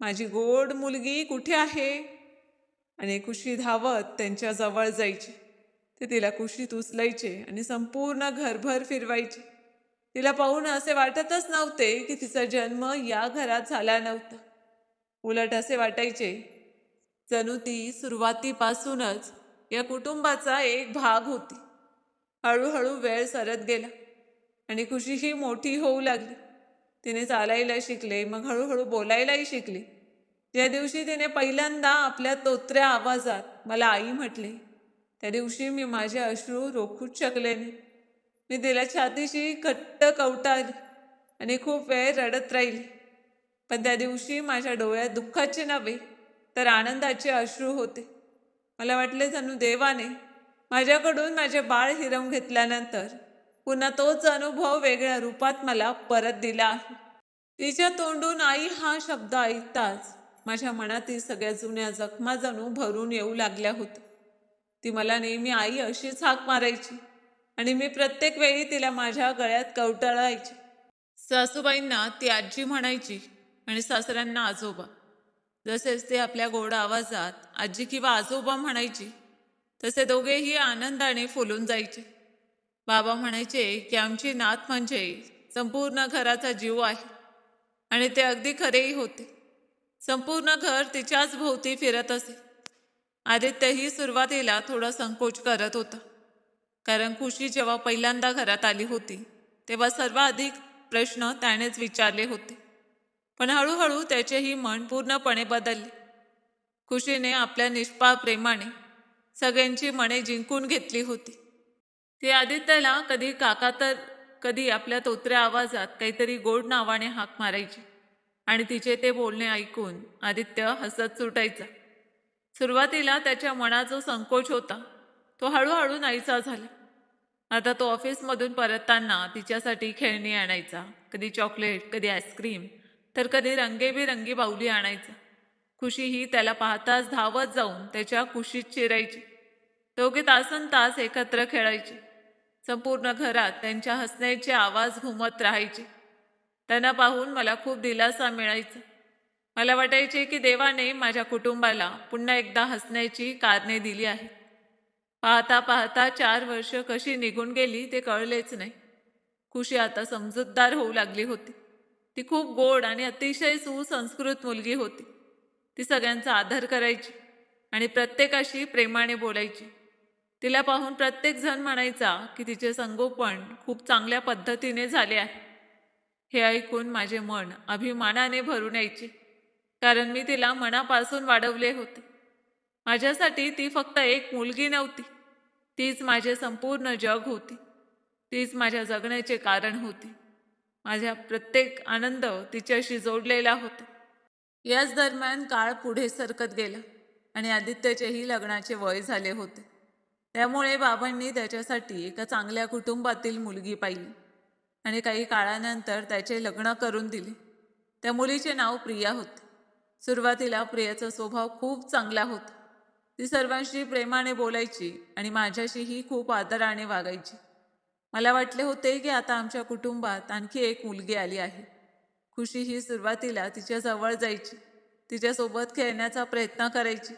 माझी गोड मुलगी कुठे आहे? आणि खुशी धावत त्यांच्या जवळ जायची. ते तिला कुशीत उचलायचे आणि संपूर्ण घरभर फिरवायचे. तिला पाहून असे वाटतच नव्हते की तिचा जन्म या घरात झाला नव्हता. उलट असे वाटायचे जणू ती सुरुवातीपासूनच या कुटुंबाचा एक भाग होती. हळूहळू वेळ सरत गेला आणि खुशीही मोठी होऊ लागली. तिने चालायला शिकले, मग हळूहळू बोलायलाही शिकली. ज्या दिवशी तिने पहिल्यांदा आपल्या तोत्र्या आवाजात मला आई म्हटले त्या दिवशी मी माझे अश्रू रोखूच शकले नाही. मी तिला छातीशी घट्ट कवटाळली आणि खूप वेळ रडत राहिली. पण त्या दिवशी माझ्या डोळ्यात दुःखाचे नव्हे तर आनंदाचे अश्रू होते. मला वाटले जणू देवाने माझ्याकडून माझे बाळ हिरावून घेतल्यानंतर पुन्हा तोच अनुभव वेगळ्या रूपात मला परत दिला आहे. तिच्या तोंडून आई हा शब्द ऐकताच माझ्या मनातील सगळ्या जुन्या जखमा जणू भरून येऊ लागल्या होत्या. ती मला नेहमी आई अशीच हाक मारायची आणि मी प्रत्येक वेळी तिला माझ्या गळ्यात कवटाळायचे. सासूबाईंना ती आजी म्हणायची आणि सासऱ्यांना आजोबा. जसेच ते आपल्या गोड आवाजात आजी किंवा आजोबा म्हणायची तसे दोघेही आनंदाने फुलून जायचे. बाबा म्हणायचे की आमची नात म्हणजे संपूर्ण घराचा जीव आहे, आणि ते अगदी खरेही होते. संपूर्ण घर तिच्याच भोवती फिरत असे. आदित्यही सुरुवातीला थोडा संकोच करत होता, कारण खुशी जेव्हा पहिल्यांदा घरात आली होती तेव्हा सर्वाधिक प्रश्न त्यानेच विचारले होते. पण हळूहळू त्याचेही मन पूर्णपणे बदलले. खुशीने आपल्या निष्पाप प्रेमाने सगळ्यांची मने जिंकून घेतली होती. ती आदित्यला कधी काका तर कधी आपल्या तोत्र्या आवाजात काहीतरी गोड नावाने हाक मारायची आणि तिचे ते बोलणे ऐकून आदित्य हसत सुटायचा. सुरुवातीला त्याच्या मनात जो संकोच होता तो हळूहळू नाहीसा झाला. आता तो ऑफिसमधून परतताना तिच्यासाठी खेळणी आणायचा, कधी चॉकलेट, कधी आईस्क्रीम, तर कधी रंगीबेरंगी बाहुली आणायचा. खुशीही त्याला पाहताच धावत जाऊन त्याच्या कुशीत शिरायची. दोघे तासनतास एकत्र खेळायचे. संपूर्ण घरात त्यांच्या हसण्याचे आवाज घुमत राहायचे. त्यांना पाहून मला खूप दिलासा मिळायचा. मला वाटायचे की देवाने माझ्या कुटुंबाला पुन्हा एकदा हसण्याची कारणे दिली आहेत. पाहता पाहता 4 वर्ष कशी निघून गेली ते कळलेच नाही. खुशी आता समजूतदार होऊ लागली होती. ती खूप गोड आणि अतिशय सुसंस्कृत मुलगी होती. ती सगळ्यांचा आदर करायची आणि प्रत्येकाशी प्रेमाने बोलायची. तिला पाहून प्रत्येक जण म्हणायचा की तिचे संगोपन खूप चांगल्या पद्धतीने झाले आहे. हे ऐकून माझे मन अभिमानाने भरून यायचे, कारण मी तिला मनापासून वाढवले होते. माझ्यासाठी ती फक्त एक मुलगी नव्हती, तीच माझे संपूर्ण जग होती. तीच माझ्या जगण्याचे कारण होती. माझा प्रत्येक आनंद तिच्याशी जोडलेला होता. याच दरम्यान काळ पुढे सरकत गेला आणि आदित्यचेही लग्नाचे वय झाले होते. त्यामुळे बाबांनी त्याच्यासाठी एका चांगल्या कुटुंबातील मुलगी पाहिली आणि काही काळानंतर त्याचे लग्न करून दिले. त्या मुलीचे नाव प्रिया होते. सुरुवातीला प्रियाचा स्वभाव खूप चांगला होता. ती सर्वांशी प्रेमाने बोलायची आणि माझ्याशीही खूप आदराने वागायची. मला वाटले होते की आता आमच्या कुटुंबात आणखी एक मुलगी आली आहे. खुशी ही सुरुवातीला तिच्या जवळ जायची, तिच्यासोबत खेळण्याचा प्रयत्न करायची.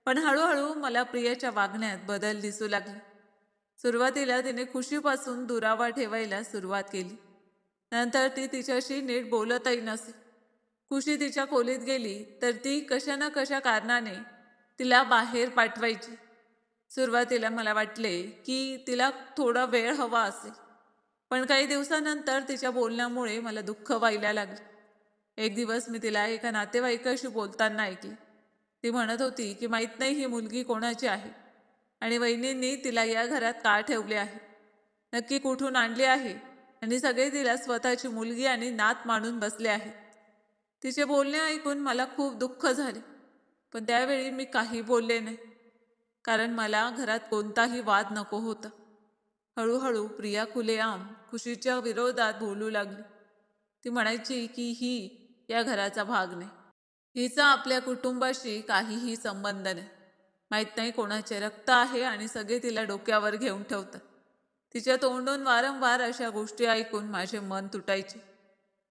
पण हळूहळू मला प्रियाच्या वागण्यात बदल दिसू लागले. सुरुवातीला तिने खुशीपासून दुरावा ठेवायला सुरुवात केली. नंतर ती तिच्याशी नीट बोलतही नसे. खुशी तिच्या खोलीत गेली तर ती कशा ना कशा कारणाने तिला बाहेर पाठवायची. सुरुवातीला मला वाटले की तिला थोडा वेळ हवा असेल, पण काही दिवसानंतर तिच्या बोलण्यामुळे मला दुःख व्हायला लागले. एक दिवस मी तिला एका नातेवाईकाशी बोलताना ऐकले. ती म्हणत होती की माहीत नाही ही मुलगी कोणाची आहे आणि वहिनींनी तिला या घरात का ठेवले आहे, नक्की कुठून आणली आहे, आणि सगळे तिला स्वतःची मुलगी आणि नात मानून बसले आहेत. तिचे बोलणे ऐकून मला खूप दुःख झाले, पण त्यावेळी मी काही बोलले नाही, कारण मला घरात कोणताही वाद नको होता. हळूहळू प्रिया खुलेआम खुशीच्या विरोधात बोलू लागली. ती म्हणायची की ही या घराचा भाग नाही, हिचा आपल्या कुटुंबाशी काहीही संबंध नाही, माहीत नाही कोणाचे रक्त आहे आणि सगळे तिला डोक्यावर घेऊन ठेवतात. तिच्या तोंडून वारंवार अशा गोष्टी ऐकून माझे मन तुटायचे.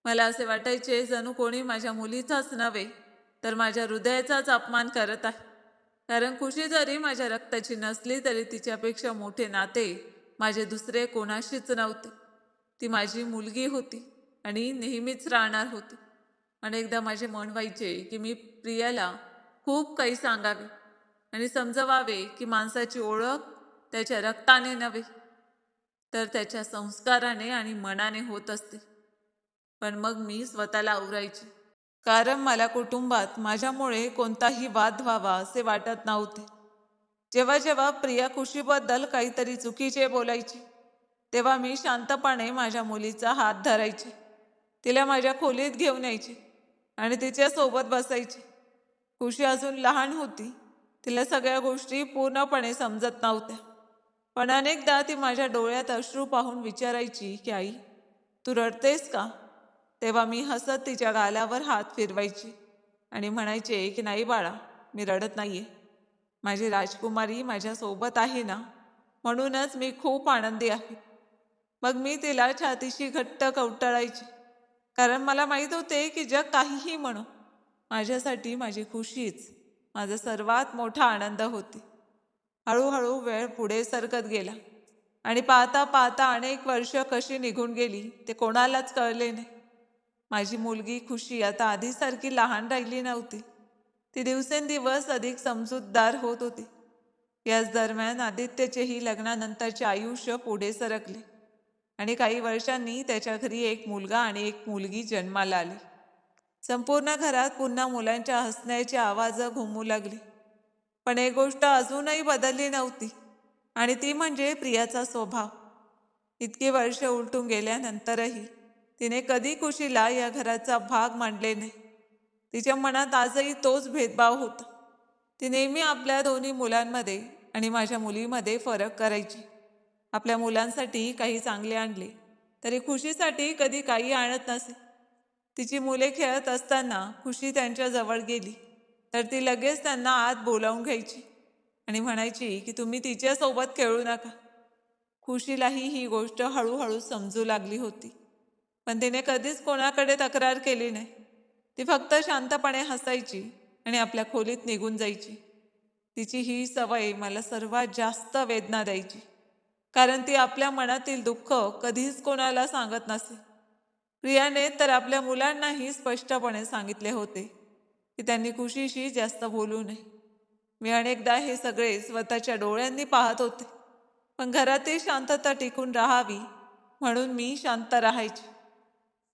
मला असे वाटायचे जणू कोणी माझ्या मुलीचाच नव्हे तर माझ्या हृदयाचाच अपमान करत आहे. कारण खुशी जरी माझ्या रक्ताची नसली तरी तिच्यापेक्षा मोठे नाते माझे दुसरे कोणाशीच नव्हते. ती माझी मुलगी होती आणि नेहमीच राहणार होती. अनेकदा माझे मन व्हायचे की मी प्रियाला खूप काही सांगावे आणि समजवावे की माणसाची ओळख त्याच्या रक्ताने नव्हे तर त्याच्या संस्काराने आणि मनाने होत असते. पण मग मी स्वतःला आवरायचे, कारण मला कुटुंबात माझ्यामुळे कोणताही वाद व्हावा असे वाटत नव्हते. जेव्हा जेव्हा प्रिया खुशीबद्दल काहीतरी चुकीचे बोलायची तेव्हा मी शांतपणे माझ्या मुलीचा हात धरायचे, तिला माझ्या खोलीत घेऊन यायचे आणि तिच्यासोबत बसायचे. खुशी अजून लहान होती, तिला सगळ्या गोष्टी पूर्णपणे समजत नव्हत्या. पण अनेकदा ती माझ्या डोळ्यात अश्रू पाहून विचारायची की आई, तू रडतेस का? तेव्हा मी हसत तिच्या गालावर हात फिरवायची आणि म्हणायचे की नाही बाळा, मी रडत नाहीये. माझी राजकुमारी माझ्यासोबत आहे ना, म्हणूनच मी खूप आनंदी आहे. मग मी तिला छातीशी घट्ट कवटाळायची, कारण मला माहीत होते की जग काहीही म्हणो, माझ्यासाठी माझी खुशीच माझा सर्वात मोठा आनंद होती. हळूहळू वेळ पुढे सरकत गेला आणि पाहता पाहता अनेक वर्ष कशी निघून गेली ते कोणालाच कळले नाही. माझी मुलगी खुशी आता आधीसारखी लहान राहिली नव्हती. ती दिवसेंदिवस अधिक समजूतदार होत होती. याच दरम्यान आदित्यचेही लग्नानंतरचे आयुष्य पुढे सरकले आणि काही वर्षांनी त्याच्या घरी एक मुलगा आणि एक मुलगी जन्माला आली. संपूर्ण घरात पुन्हा मुलांच्या हसण्याचे आवाज घुमू लागले. पण एक गोष्ट अजूनही बदलली नव्हती आणि ती म्हणजे प्रियाचा स्वभाव. इतकी वर्ष उलटून गेल्यानंतरही तिने कधी खुशीला या घराचा भाग मानले नाही. तिच्या मनात आजही तोच भेदभाव होता. ती नेहमी आपल्या दोन्ही मुलांमध्ये आणि माझ्या मुलीमध्ये फरक करायची. आपल्या मुलांसाठी काही चांगले आणले तरी खुशीसाठी कधी काही आणत नसे. तिची मुले खेळत असताना खुशी त्यांच्या जवळ गेली तर ती लगेच त्यांना आत बोलावून घ्यायची आणि म्हणायची की तुम्ही तिच्यासोबत खेळू नका. खुशीलाही ही गोष्ट हळूहळू समजू लागली होती, पण तिने कधीच कोणाकडे तक्रार केली नाही. ती फक्त शांतपणे हसायची आणि आपल्या खोलीत निघून जायची. तिची ही सवय मला सर्वात जास्त वेदना द्यायची, कारण ती आपल्या मनातील दुःख कधीच कोणाला सांगत नसे. प्रियाने तर आपल्या मुलांनाही स्पष्टपणे सांगितले होते की त्यांनी खुशीशी जास्त बोलू नये. मी अनेकदा हे सगळे स्वतःच्या डोळ्यांनी पाहत होते, पण घरातील शांतता टिकून राहावी म्हणून मी शांत राहायचे.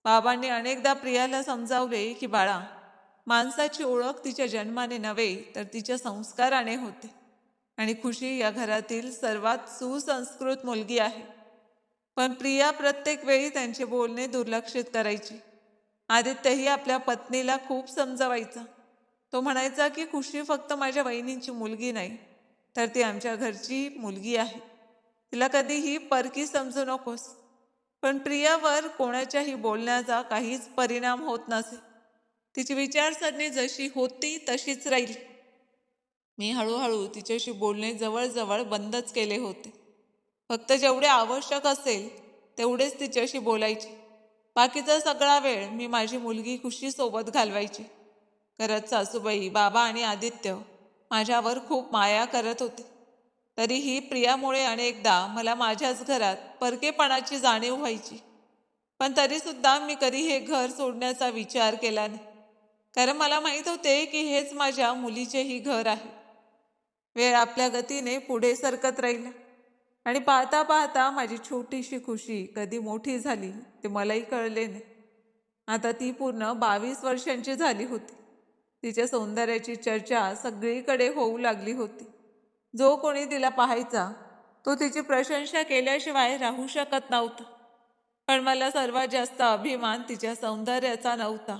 बाबांनी अनेकदा प्रियाला समजावले की बाळा, माणसाची ओळख तिच्या जन्माने नव्हे तर तिच्या संस्काराने होते, आणि खुशी या घरातील सर्वात सुसंस्कृत मुलगी आहे. पण प्रिया प्रत्येक वेळी त्यांचे बोलणे दुर्लक्षित करायची. आदित्यही आपल्या पत्नीला खूप समजवायचा. तो म्हणायचा की खुशी फक्त माझ्या वहिनींची मुलगी नाही, तर ती आमच्या घरची मुलगी आहे. तिला कधीही परकी समजू नकोस. पण प्रियावर कोणाच्याही बोलण्याचा काहीच परिणाम होत नसे. तिची विचारसरणी जशी होती तशीच राहिली. मी हळूहळू तिच्याशी बोलणे जवळजवळ बंदच केले होते. फक्त जेवढे आवश्यक असेल तेवढेच तिच्याशी बोलायचे. बाकीचा सगळा वेळ मी माझी मुलगी खुशीसोबत घालवायची. घरात सासूबाई, बाबा आणि आदित्य माझ्यावर खूप माया करत होते. तरीही प्रियामुळे अनेकदा मला माझ्याच घरात परकेपणाची जाणीव व्हायची. पण तरीसुद्धा मी कधी हे घर सोडण्याचा विचार केला नाही, कारण मला माहीत होते की हेच माझ्या मुलीचेही घर आहे. वेळ आपल्या गतीने पुढे सरकत राहिला आणि पाहता पाहता माझी छोटीशी खुशी कधी मोठी झाली ते मलाही कळले नाही. आता ती पूर्ण 22 वर्षांची झाली होती. तिच्या सौंदर्याची चर्चा सगळीकडे होऊ लागली होती. जो कोणी तिला पाहायचा तो तिची प्रशंसा केल्याशिवाय राहू शकत नव्हता. पण मला सर्वात जास्त अभिमान तिच्या सौंदर्याचा नव्हता,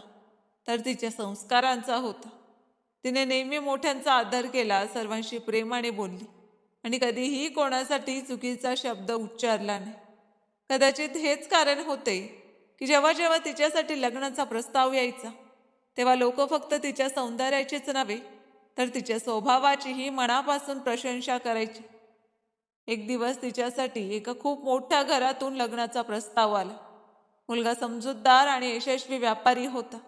तर तिच्या संस्कारांचा होता. तिने नेहमी मोठ्यांचा आदर केला, सर्वांशी प्रेमाने बोलली आणि कधीही कोणासाठी चुकीचा शब्द उच्चारला नाही. कदाचित हेच कारण होते की जेव्हा जेव्हा तिच्यासाठी लग्नाचा प्रस्ताव यायचा, तेव्हा लोक फक्त तिच्या सौंदर्याचीच नव्हे तर तिच्या स्वभावाचीही मनापासून प्रशंसा करायची. एक दिवस तिच्यासाठी एका खूप मोठ्या घरातून लग्नाचा प्रस्ताव आला. मुलगा समजूतदार आणि यशस्वी व्यापारी होता.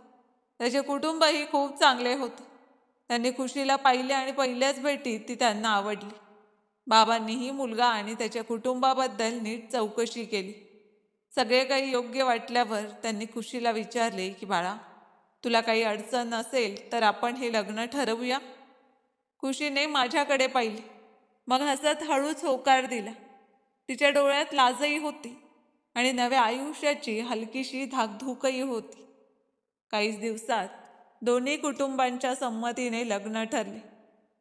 त्याचे कुटुंबही खूप चांगले होते. त्यांनी खुशीला पाहिले आणि पहिल्याच भेटीत ती त्यांना आवडली. बाबांनीही मुलगा आणि त्याच्या कुटुंबाबद्दल नीट चौकशी केली. सगळे काही योग्य वाटल्यावर त्यांनी खुशीला विचारले की बाळा, तुला काही अडचण नसेल तर आपण हे लग्न ठरवूया. खुशीने माझ्याकडे पाहिले, मग हसत हळूच होकार दिला. तिच्या डोळ्यात लाजही होती आणि नव्या आयुष्याची हलकीशी धाकधूकही होती. काहीच दिवसात दोन्ही कुटुंबांच्या संमतीने लग्न ठरले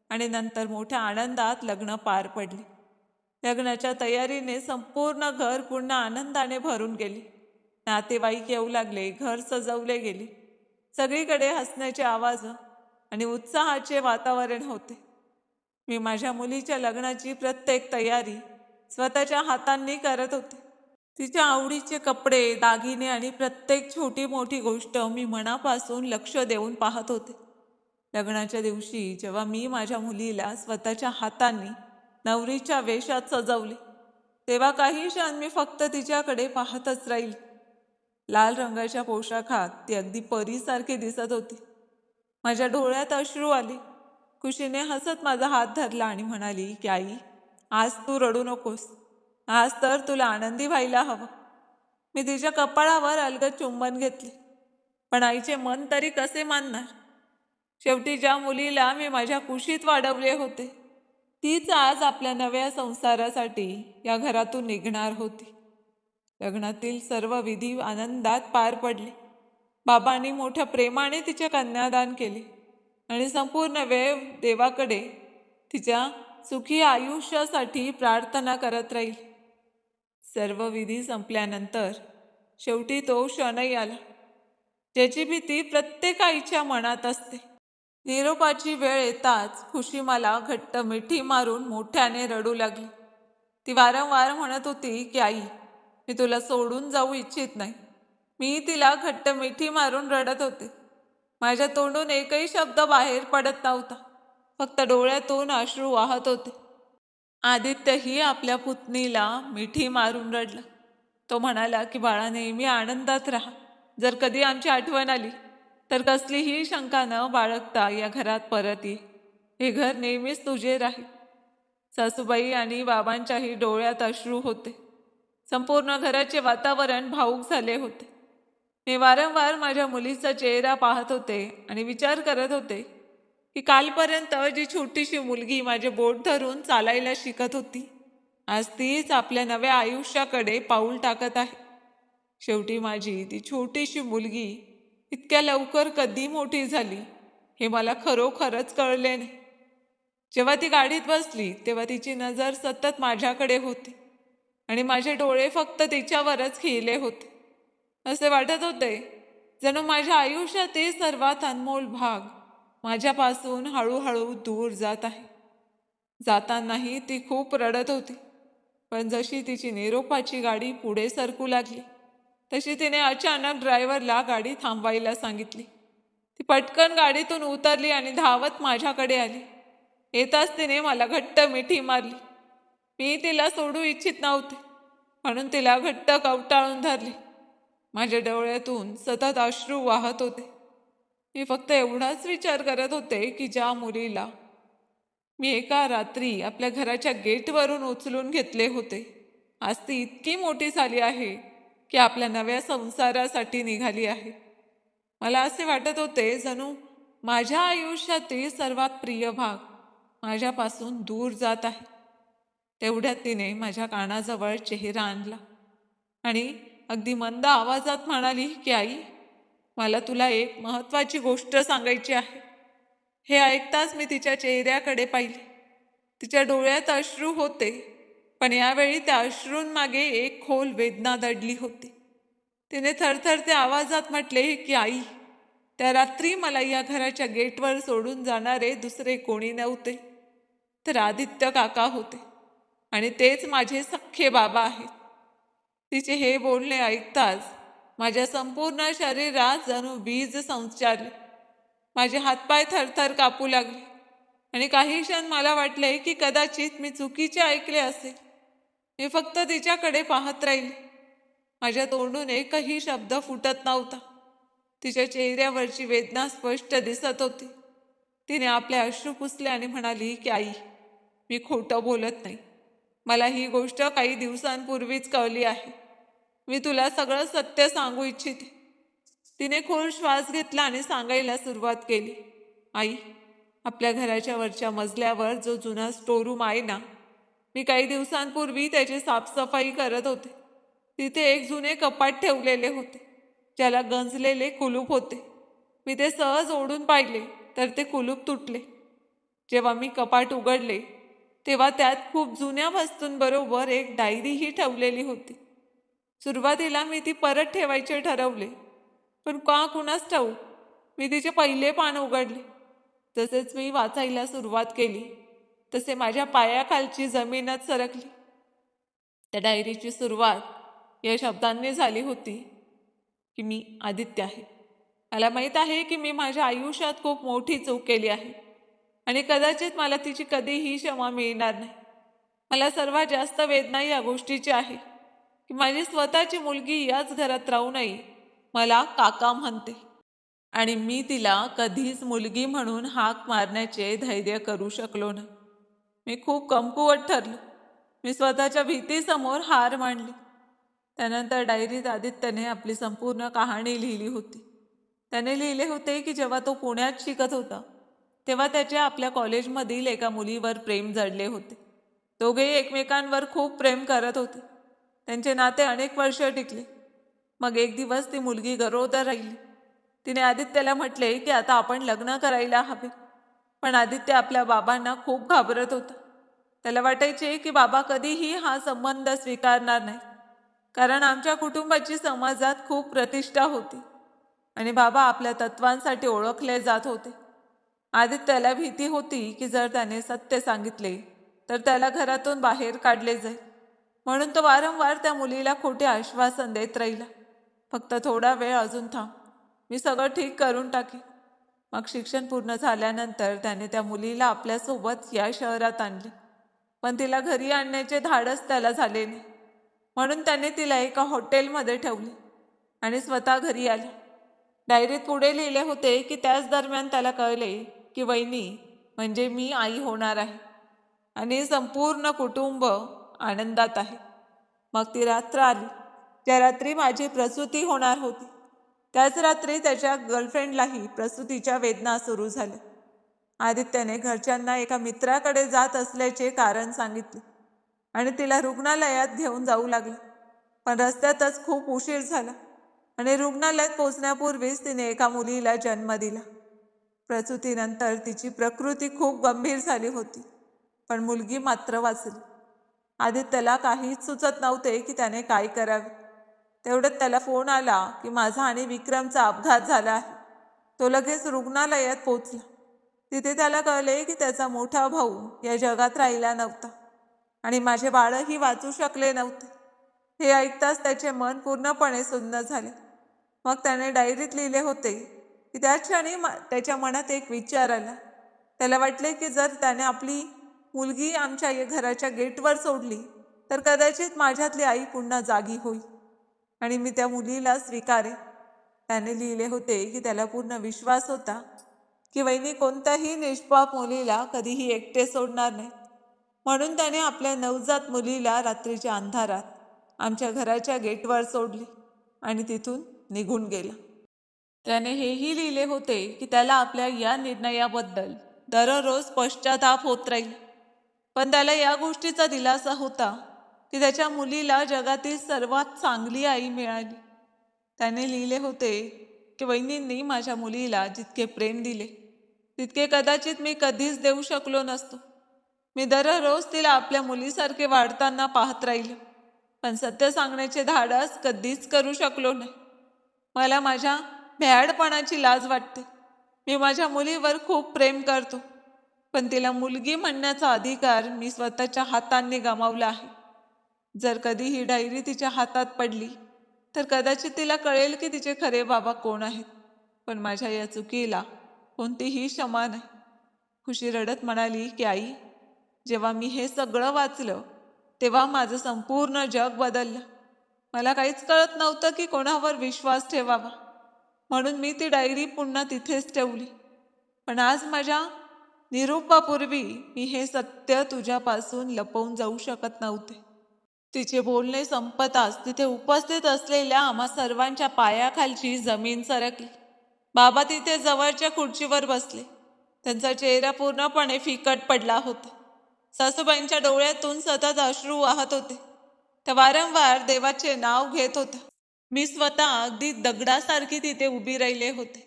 आणि नंतर मोठ्या आनंदात लग्न पार पडले. लग्नाच्या तयारीने संपूर्ण घर पुन्हा आनंदाने भरून गेले. नातेवाईक येऊ लागले, घर सजवले गेले. सगळीकडे हसण्याचे आवाज आणि उत्साहाचे वातावरण होते. मी माझ्या मुलीच्या लग्नाची प्रत्येक तयारी स्वतःच्या हातांनी करत होते. तिच्या आवडीचे कपडे, दागिने आणि प्रत्येक छोटी मोठी गोष्ट मी मनापासून लक्ष देऊन पाहत होते. लग्नाच्या दिवशी जेव्हा मी माझ्या मुलीला स्वतःच्या हातांनी नवरीच्या वेशात सजवले, तेव्हा काही क्षण मी फक्त तिच्याकडे पाहतच राहील. लाल रंगाच्या पोशाखात ती अगदी परीसारखी दिसत होती. माझ्या डोळ्यात अश्रू आले. खुशीने हसत माझा हात धरला आणि म्हणाली की आई, आज तू रडू नकोस. आज तर तुला आनंदी व्हायला हवं. मी तिच्या कपाळावर अलगद चुंबन घेतले. पण आईचे मन तरी कसे मानणार? शेवटी ज्या मुलीला मी माझ्या कुशीत वाढवले होते, तीच आज आपल्या नव्या संसारासाठी या घरातून निघणार होती. लग्नातील सर्व विधी आनंदात पार पडले. बाबांनी मोठ्या प्रेमाने तिचे कन्यादान केले आणि संपूर्ण वेळ देवाकडे तिच्या सुखी आयुष्यासाठी प्रार्थना करत राहील. सर्व विधी संपल्यानंतर शेवटी तो क्षणही आला, ज्याची भीती प्रत्येक आईच्या मनात असते. निरोपाची वेळ येताच खुशी मला घट्ट मिठी मारून मोठ्याने रडू लागली. ती वारंवार म्हणत होती की आई, मी तुला सोडून जाऊ इच्छित नाही. मी तिला घट्ट मिठी मारून रडत होते. माझ्या तोंडून एकही शब्द बाहेर पडत नव्हता. फक्त डोळ्यातून अश्रू वाहत होते. आदित्यही आपल्या पुतणीला मिठी मारून रडला. तो म्हणाला की बाळा, नेहमी आनंदात राहा. जर कधी आमची आठवण आली तर कसलीही शंका न बाळगता या घरात परत ये. हे घर नेहमीच तुझे राहील. सासूबाई आणि बाबांच्याही डोळ्यात अश्रू होते. संपूर्ण घराचे वातावरण भावूक झाले होते. मी वारंवार माझ्या मुलीचा चेहरा पाहत होते आणि विचार करत होते की कालपर्यंत जी छोटीशी मुलगी माझे बोट धरून चालायला शिकत होती, आज तीच आपल्या नव्या आयुष्याकडे पाऊल टाकत आहे. शेवटी माझी ती छोटीशी मुलगी इतक्या लवकर कधी मोठी झाली हे मला खरोखरच कळले नाही. जेव्हा ती गाडीत बसली तेव्हा तिची नजर सतत माझ्याकडे होती आणि माझे डोळे फक्त तिच्यावरच खिळले होते. असे वाटत होते जणू माझ्या आयुष्यातील सर्वात अनमोल भाग माझ्यापासून हळूहळू दूर जात आहे. जातानाही ती खूप रडत होती, पण जशी तिची निरोपाची गाडी पुढे सरकू लागली तशी तिने अचानक ड्रायव्हरला गाडी थांबवायला सांगितली. ती पटकन गाडीतून उतरली आणि धावत माझ्याकडे आली. येताच तिने मला घट्ट मिठी मारली. मी तिला सोडू इच्छित नव्हते म्हणून तिला घट्ट कवटाळून धरले. माझ्या डोळ्यातून सतत अश्रू वाहत होते. मी फक्त एवढाच विचार करत होते की ज्या मुलीला मी एका रात्री आपल्या घराच्या गेटवरून उचलून घेतले होते, आज ती इतकी मोठी झाली आहे की आपल्या नव्या संसारासाठी निघाली आहे. मला असे वाटत होते जणू माझ्या आयुष्यातील सर्वात प्रिय भाग माझ्यापासून दूर जात आहे. तेवढ्यात तिने माझ्या कानाजवळ चेहरा आणला आणि अगदी मंद आवाजात म्हणाली की आई, मला तुला एक महत्त्वाची गोष्ट सांगायची आहे. हे ऐकताच मी तिच्या चेहऱ्याकडे पाहिले. तिच्या डोळ्यात अश्रू होते, पण यावेळी त्या अश्रूंमागे एक खोल वेदना दडली होती. तिने थरथरत्या आवाजात म्हटले की आई, त्या रात्री मला या घराच्या गेटवर सोडून जाणारे दुसरे कोणी नव्हते, तर आदित्य काका होते आणि तेच माझे सख्खे बाबा आहेत. तिचे हे बोलणे ऐकताच माझ्या संपूर्ण शरीरात जणू वीज संचारली. माझे हातपाय थरथर कापू लागले आणि काही क्षण मला वाटले की कदाचित मी चुकीचे ऐकले असेल. मी फक्त तिच्याकडे पाहत राहिले. माझ्या तोंडून एकही शब्द फुटत नव्हता. तिच्या चेहऱ्यावरची वेदना स्पष्ट दिसत होती. तिने आपले अश्रू पुसले आणि म्हणाली की आई, मी खोटं बोलत नाही. मला ही गोष्ट काही दिवसांपूर्वीच कळली आहे. मी तुला सगळं सत्य सांगू इच्छिते. तिने खोल श्वास घेतला आणि सांगायला सुरुवात केली. आई, आपल्या घराच्या वरच्या मजल्यावर जो जुना स्टोरूम आहे ना, मी काही दिवसांपूर्वी त्याची साफसफाई करत होते. तिथे एक जुने कपाट ठेवलेले होते, ज्याला गंजलेले कुलूप होते. मी ते सहज ओढून पाहिले तर ते कुलूप तुटले. जेव्हा मी कपाट उघडले तेव्हा त्यात खूप जुन्या वस्तूंबरोबर एक डायरीही ठेवलेली होती. सुरुवातीला मी ती परत ठेवायचे ठरवले, पण का कुणास ठाऊक मी तिचे पहिले पान उघडले. तसेच मी वाचायला सुरुवात केली तसे माझ्या पायाखालची जमीनच सरकली. त्या डायरीची सुरुवात या शब्दांनी झाली होती की मी आदित्य आहे. मला माहीत आहे की मी माझ्या आयुष्यात खूप मोठी चूक केली आहे आणि कदाचित मला तिची कधीही क्षमा मिळणार नाही. मला सर्वात जास्त वेदना या गोष्टीची आहे की माझी स्वतःची मुलगी याच घरात राहूनही मला काका म्हणते आणि मी तिला कधीच मुलगी म्हणून हाक मारण्याचे धैर्य करू शकलो नाही. मी खूप कमकुवत ठरलो. मी स्वतःच्या भीतीसमोर हार मानली. त्यानंतर डायरीत आदित्यने आपली संपूर्ण कहाणी लिहिली होती. त्याने लिहिले होते की जेव्हा तो पुण्यात शिकत होता तेव्हा त्याचे आपल्या कॉलेजमधील एका मुलीवर प्रेम जडले होते. दोघेही एकमेकांवर खूप प्रेम करत होते. त्यांचे नाते अनेक वर्ष टिकले. मग एक दिवस ती मुलगी गरोदर राहिली. तिने आदित्यला म्हटले की आता आपण लग्न करायला हवे. पण आदित्य आपल्या बाबांना खूप घाबरत होता. त्याला वाटायचे की बाबा कधीही हा संबंध स्वीकारणार नाही, कारण आमच्या कुटुंबाची समाजात खूप प्रतिष्ठा होती आणि बाबा आपल्या तत्वांसाठी ओळखले जात होते. आदित्यला भीती होती की जर त्याने सत्य सांगितले तर त्याला घरातून बाहेर काढले जाईल. म्हणून तो वारंवार त्या मुलीला खोटे आश्वासन देत राहिला. फक्त थोडा वेळ अजून थांब, मी सगळं ठीक करून टाकेन. मग शिक्षण पूर्ण झाल्यानंतर त्याने त्या मुलीला आपल्यासोबत या शहरात आणले, पण तिला घरी आणण्याचे धाडस त्याला झाले नाही. म्हणून त्याने तिला एका हॉटेलमध्ये ठेवले आणि स्वतः घरी आले. डायरीत पुढे लिहिले होते की त्याच दरम्यान त्याला कळले की वहिनी म्हणजे मी आई होणार आहे आणि संपूर्ण कुटुंब आनंदात आहे. मग ती रात्र आली ज्या रात्री माझी प्रसूती होणार होती. त्याच रात्री त्याच्या गर्लफ्रेंडलाही प्रसूतीच्या वेदना सुरू झाल्या. आदित्यने घरच्यांना एका मित्राकडे जात असल्याचे कारण सांगितले आणि तिला रुग्णालयात घेऊन जाऊ लागले. पण रस्त्यातच खूप उशीर झाला आणि रुग्णालयात पोहोचण्यापूर्वीच तिने एका मुलीला जन्म दिला. प्रसूतीनंतर तिची प्रकृती खूप गंभीर झाली होती, पण मुलगी मात्र वाचली. आदित्यला काहीच सुचत नव्हते की त्याने काय करावे. तेवढ्यात त्याला फोन आला की माझा आणि विक्रमचा अपघात झाला आहे. तो लगेच रुग्णालयात पोचला. तिथे त्याला कळले की त्याचा मोठा भाऊ या जगात राहिला नव्हता आणि माझे बाळही वाचू शकले नव्हते. हे ऐकताच त्याचे मन पूर्णपणे सुन्न झाले. मग त्याने डायरीत लिहिले होते की त्या क्षणी त्याच्या मनात एक विचार आला. त्याला वाटले की जर त्याने आपली मुलगी आमच्या या घराच्या गेटवर सोडली तर कदाचित माझ्यातली आई पुन्हा जागी होईल आणि मी त्या मुलीला स्वीकारे. त्याने लिहिले होते की त्याला पूर्ण विश्वास होता की वहिनी कोणत्याही निष्पाप मुलीला कधीही एकटे सोडणार नाही. म्हणून त्याने आपल्या नवजात मुलीला रात्रीच्या अंधारात आमच्या घराच्या गेटवर सोडली आणि तिथून निघून गेला. त्याने हेही लिहिले होते की त्याला आपल्या या निर्णयाबद्दल दररोज पश्चाताप होत राहील, पण त्याला या गोष्टीचा दिलासा होता की त्याच्या मुलीला जगातील सर्वात चांगली आई मिळाली. त्याने लिहिले होते की वहिनींनी माझ्या मुलीला जितके प्रेम दिले तितके कदाचित मी कधीच देऊ शकलो नसतो. मी दररोज तिला आपल्या मुलीसारखे वाढताना पाहत राहिले, पण सत्य सांगण्याचे धाडस कधीच करू शकलो नाही. मला माझ्या भ्याडपणाची लाज वाटते. मी माझ्या मुलीवर खूप प्रेम करतो, पण तिला मुलगी म्हणण्याचा अधिकार मी स्वतःच्या हातांनी गमावला आहे. जर कधी ही डायरी तिच्या हातात पडली तर कदाचित तिला कळेल की तिचे खरे बाबा कोण आहेत. पण माझ्या या चुकीला कोणतीही क्षमा नाही. खुशी रडत म्हणाली की आई, जेव्हा मी हे सगळं वाचलं तेव्हा माझं संपूर्ण जग बदललं. मला काहीच कळत नव्हतं की कोणावर विश्वास ठेवावा, म्हणून मी ती डायरी पुन्हा तिथेच ठेवली. पण आज माझ्या निरोपापूर्वी मी हे सत्य तुझ्यापासून लपवून जाऊ शकत नव्हते. तिचे बोलणे संपताच तिथे उपस्थित असलेल्या आम्हा सर्वांच्या पायाखालची जमीन सरकली. बाबा तिथे जवळच्या खुर्चीवर बसले. त्यांचा चेहरा पूर्णपणे फिकट पडला होता. सासूबाईंच्या डोळ्यातून सतत अश्रू वाहत होते. त्या वारंवार देवाचे नाव घेत होत्या. मी स्वतः अगदी दगडासारखी तिथे उभी राहिले होते.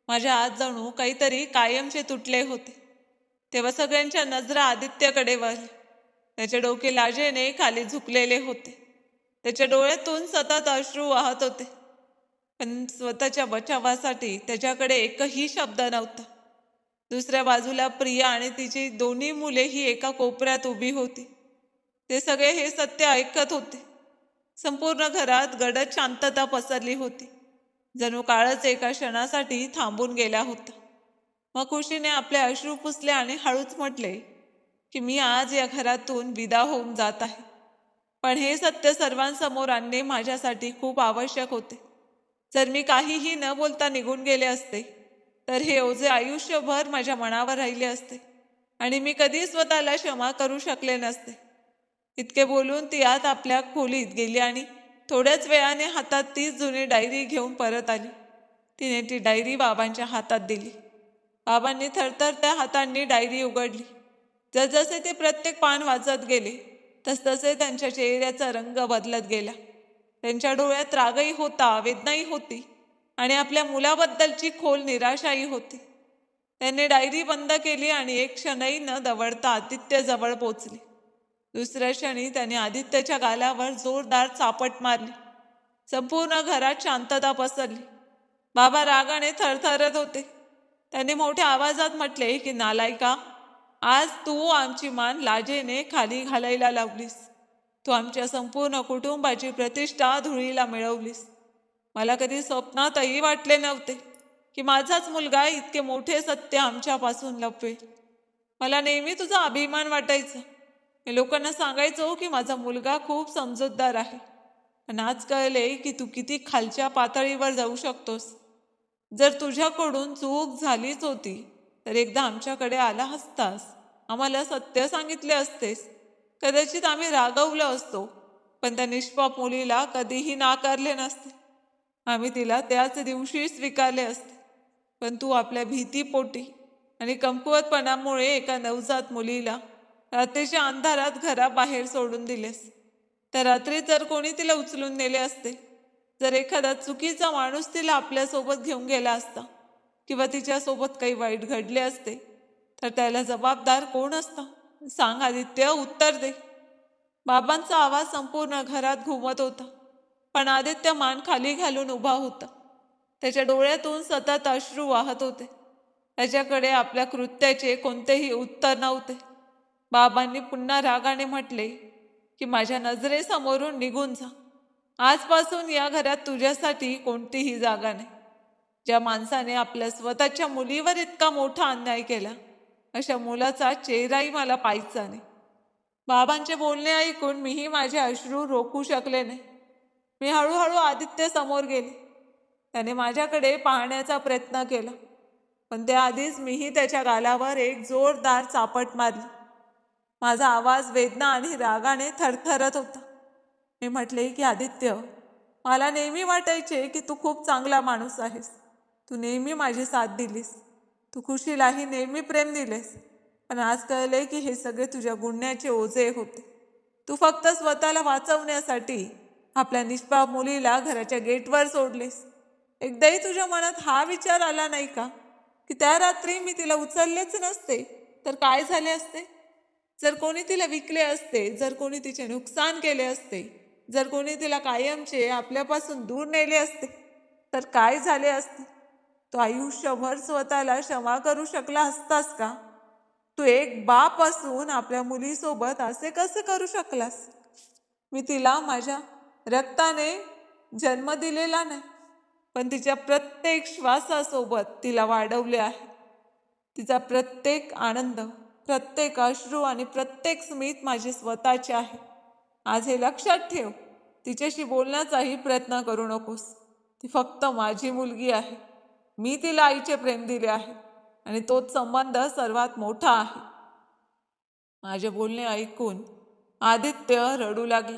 माझ्या हात जणू काहीतरी कायमचे तुटले होते. तेव्हा सगळ्यांच्या नजरा आदित्यकडे वळल्या. त्याचे डोके लाजेने खाली झुकलेले होते. त्याच्या डोळ्यातून सतत अश्रू वाहत होते, पण स्वतःच्या बचावासाठी त्याच्याकडे एकही शब्द नव्हता. दुसऱ्या बाजूला प्रिया आणि तिची दोन्ही मुलेही एका कोपऱ्यात उभी होती. ते सगळे हे सत्य ऐकत होते. संपूर्ण घरात गडद शांतता पसरली होती. जणू काळच एका क्षणासाठी थांबून गेला होता. मग खुशीने आपले अश्रू पुसले आणि हळूच म्हटले की मी आज या घरातून विदा होऊन जात आहे. पण हे सत्य सर्वांसमोर आणणे माझ्यासाठी खूप आवश्यक होते. जर मी काहीही न बोलता निघून गेले असते तर हे ओझे आयुष्यभर माझ्या मनावर राहिले असते आणि मी कधी स्वतःला क्षमा करू शकले नसते. इतके बोलून ती आत आपल्या खोलीत गेली आणि थोड्याच वेळाने हातात तीच जुनी डायरी घेऊन परत आली. तिने ती डायरी बाबांच्या हातात दिली. बाबांनी थरथरत्या हातांनी डायरी उघडली. जसजसे ते प्रत्येक पान वाचत गेले तसतसे त्यांच्या चेहऱ्याचा रंग बदलत गेला. त्यांच्या डोळ्यात रागही होता, वेदनाही होती आणि आपल्या मुलाबद्दलची खोल निराशाही होती. त्यांनी डायरी बंद केली आणि एक क्षणही न दवडता आदित्य जवळ पोचली. दुसऱ्या क्षणी त्याने आदित्यच्या गालावर जोरदार चापट मारली. संपूर्ण घरात शांतता पसरली. बाबा रागाने थरथरत होते. त्याने मोठ्या आवाजात म्हटले की नालायका, आज तू आमची मान लाजेने खाली घालायला लावलीस. तू आमच्या संपूर्ण कुटुंबाची प्रतिष्ठा धुळीला मिळवलीस. मला कधी स्वप्नातही वाटले नव्हते की माझाच मुलगा इतके मोठे सत्य आमच्यापासून लपवेल. मला नेहमी तुझा अभिमान वाटायचा. मी लोकांना सांगायचो की माझा मुलगा खूप समजूतदार आहे, पण आज कळले की तू किती खालच्या पातळीवर जाऊ शकतोस. जर तुझ्याकडून चूक झालीच होती तर एकदा आमच्याकडे आला असतास, आम्हाला सत्य सांगितले असतेस. कदाचित आम्ही रागवलो असतो, पण त्या निष्पाप मुलीला कधीही नाकारले नसते. आम्ही तिला त्याच दिवशी स्वीकारले असते. पण तू आपल्या भीतीपोटी आणि कमकुवतपणामुळे एका नवजात मुलीला रात्रीच्या अंधारात घराबाहेर सोडून दिलेस. त्या रात्री जर कोणी तिला उचलून नेले असते, जर एखादा चुकीचा माणूस तिला आपल्यासोबत घेऊन गेला असता किंवा तिच्यासोबत काही वाईट घडले असते, तर त्याला जबाबदार कोण असता? सांग आदित्य, उत्तर दे. बाबांचा आवाज संपूर्ण घरात घुमत होता, पण आदित्य मान खाली घालून उभा होता. त्याच्या डोळ्यातून सतत अश्रू वाहत होते. त्याच्याकडे आपल्या कृत्याचे कोणतेही उत्तर नव्हते. बाबांनी पुन्हा रागाने म्हटले की माझ्या नजरेसमोरून निघून जा. आजपासून या घरात तुझ्यासाठी कोणतीही जागा नाही. ज्या माणसाने आपल्या स्वतःच्या मुलीवर इतका मोठा अन्याय केला, अशा मुलाचा चेहराही मला पाहायचा नाही. बाबांचे बोलणे ऐकून मीही माझे अश्रू रोखू शकले नाही. मी हळूहळू आदित्य समोर गेले. त्याने माझ्याकडे पाहण्याचा प्रयत्न केला, पण त्याआधीच मीही त्याच्या गालावर एक जोरदार चापट मारली. माझा आवाज वेदना आणि रागाने थरथरत होता. मी म्हटले की आदित्य, मला नेहमी वाटायचे की तू खूप चांगला माणूस आहेस. तू नेहमी माझी साथ दिलीस. तू खुशीलाही नेहमी प्रेम दिलेस. पण आज कळले की हे सगळे तुझ्या गुन्ह्याचे ओझे होते. तू फक्त स्वतःला वाचवण्यासाठी आपल्या निष्पाप मुलीला घराच्या गेटवर सोडलेस. एकदाही तुझ्या मनात हा विचार आला नाही का की त्या रात्री मी तिला उचललेच नसते तर काय झाले असते? जर कोणी तिला विकले असते, जर कोणी तिचे नुकसान केले असते, जर कोणी तिला कायमचे आपल्यापासून दूर नेले असते, तर काय झाले असते? तो आयुष्यभर स्वतःला क्षमा करू शकला असतास का? तू एक बाप असून आपल्या मुलीसोबत असे कसे करू शकलास? मी तिला माझ्या रक्ताने जन्म दिलेला नाही, पण तिच्या प्रत्येक श्वासासोबत तिला वाढवले आहे. तिचा प्रत्येक आनंद, प्रत्येक अश्रू आणि प्रत्येक स्मित माझे स्वतःचे आहे. आज हे लक्षात ठेव. तिच्याशी बोलण्याचाही प्रयत्न करू नकोस. ती फक्त माझी मुलगी आहे. मी तिला आईचे प्रेम दिले आहे आणि तोच संबंध सर्वात मोठा आहे. माझे बोलणे ऐकून आदित्य रडू लागले,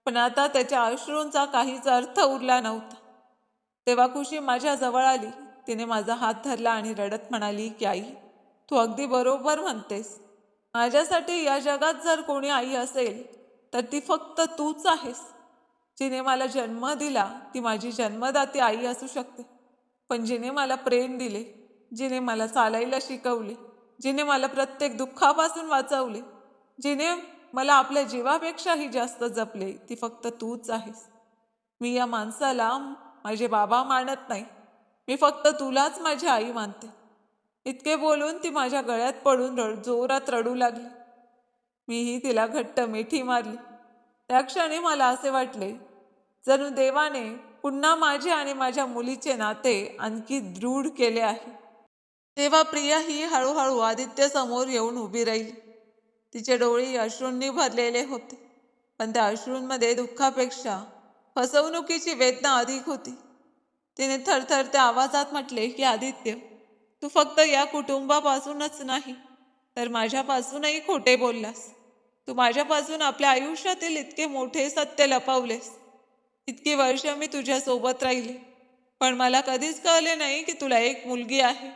पण आता त्याच्या अश्रूंचा काहीच अर्थ उरला नव्हता. तेव्हा खुशी माझ्या जवळ आली. तिने माझा हात धरला आणि रडत म्हणाली की आई, तू अगदी बरोबर म्हणतेस. माझ्यासाठी या जगात जर कोणी आई असेल तर ती फक्त तूच आहेस. जिने मला जन्म दिला ती माझी जन्मदाती आई असू शकते, पण जिने मला प्रेम दिले, जिने मला चालायला शिकवले, जिने मला प्रत्येक दुःखापासून वाचवले, जिने मला आपल्या जीवापेक्षाही जास्त जपले, ती फक्त तूच आहेस. मी या माणसाला माझे बाबा मानत नाही. मी फक्त तुलाच माझी आई मानते. इतके बोलून ती माझ्या गळ्यात पडून जोरात रडू लागली. मीही तिला घट्ट मिठी मारली. त्या क्षणी मला असे वाटले जणू देवाने पुन्हा माझे आणि माझ्या मुलीचे नाते आणखी दृढ केले आहे. तेव्हा प्रिया ही हळूहळू आदित्य समोर येऊन उभी राहिली. तिचे डोळे अश्रूंनी भरलेले होते, पण त्या अश्रूंमध्ये दुःखापेक्षा फसवणुकीची वेदना अधिक होती. तिने थरथरत्या आवाजात म्हटले की आदित्य, तू फक्त या कुटुंबापासूनच नाही तर माझ्यापासूनही खोटे बोललास. तू माझ्यापासून आपल्या आयुष्यातील इतके मोठे सत्य लपवलेस. इतकी वर्ष मी तुझ्यासोबत राहिले, पण मला कधीच कळले नाही की तुला एक मुलगी आहे.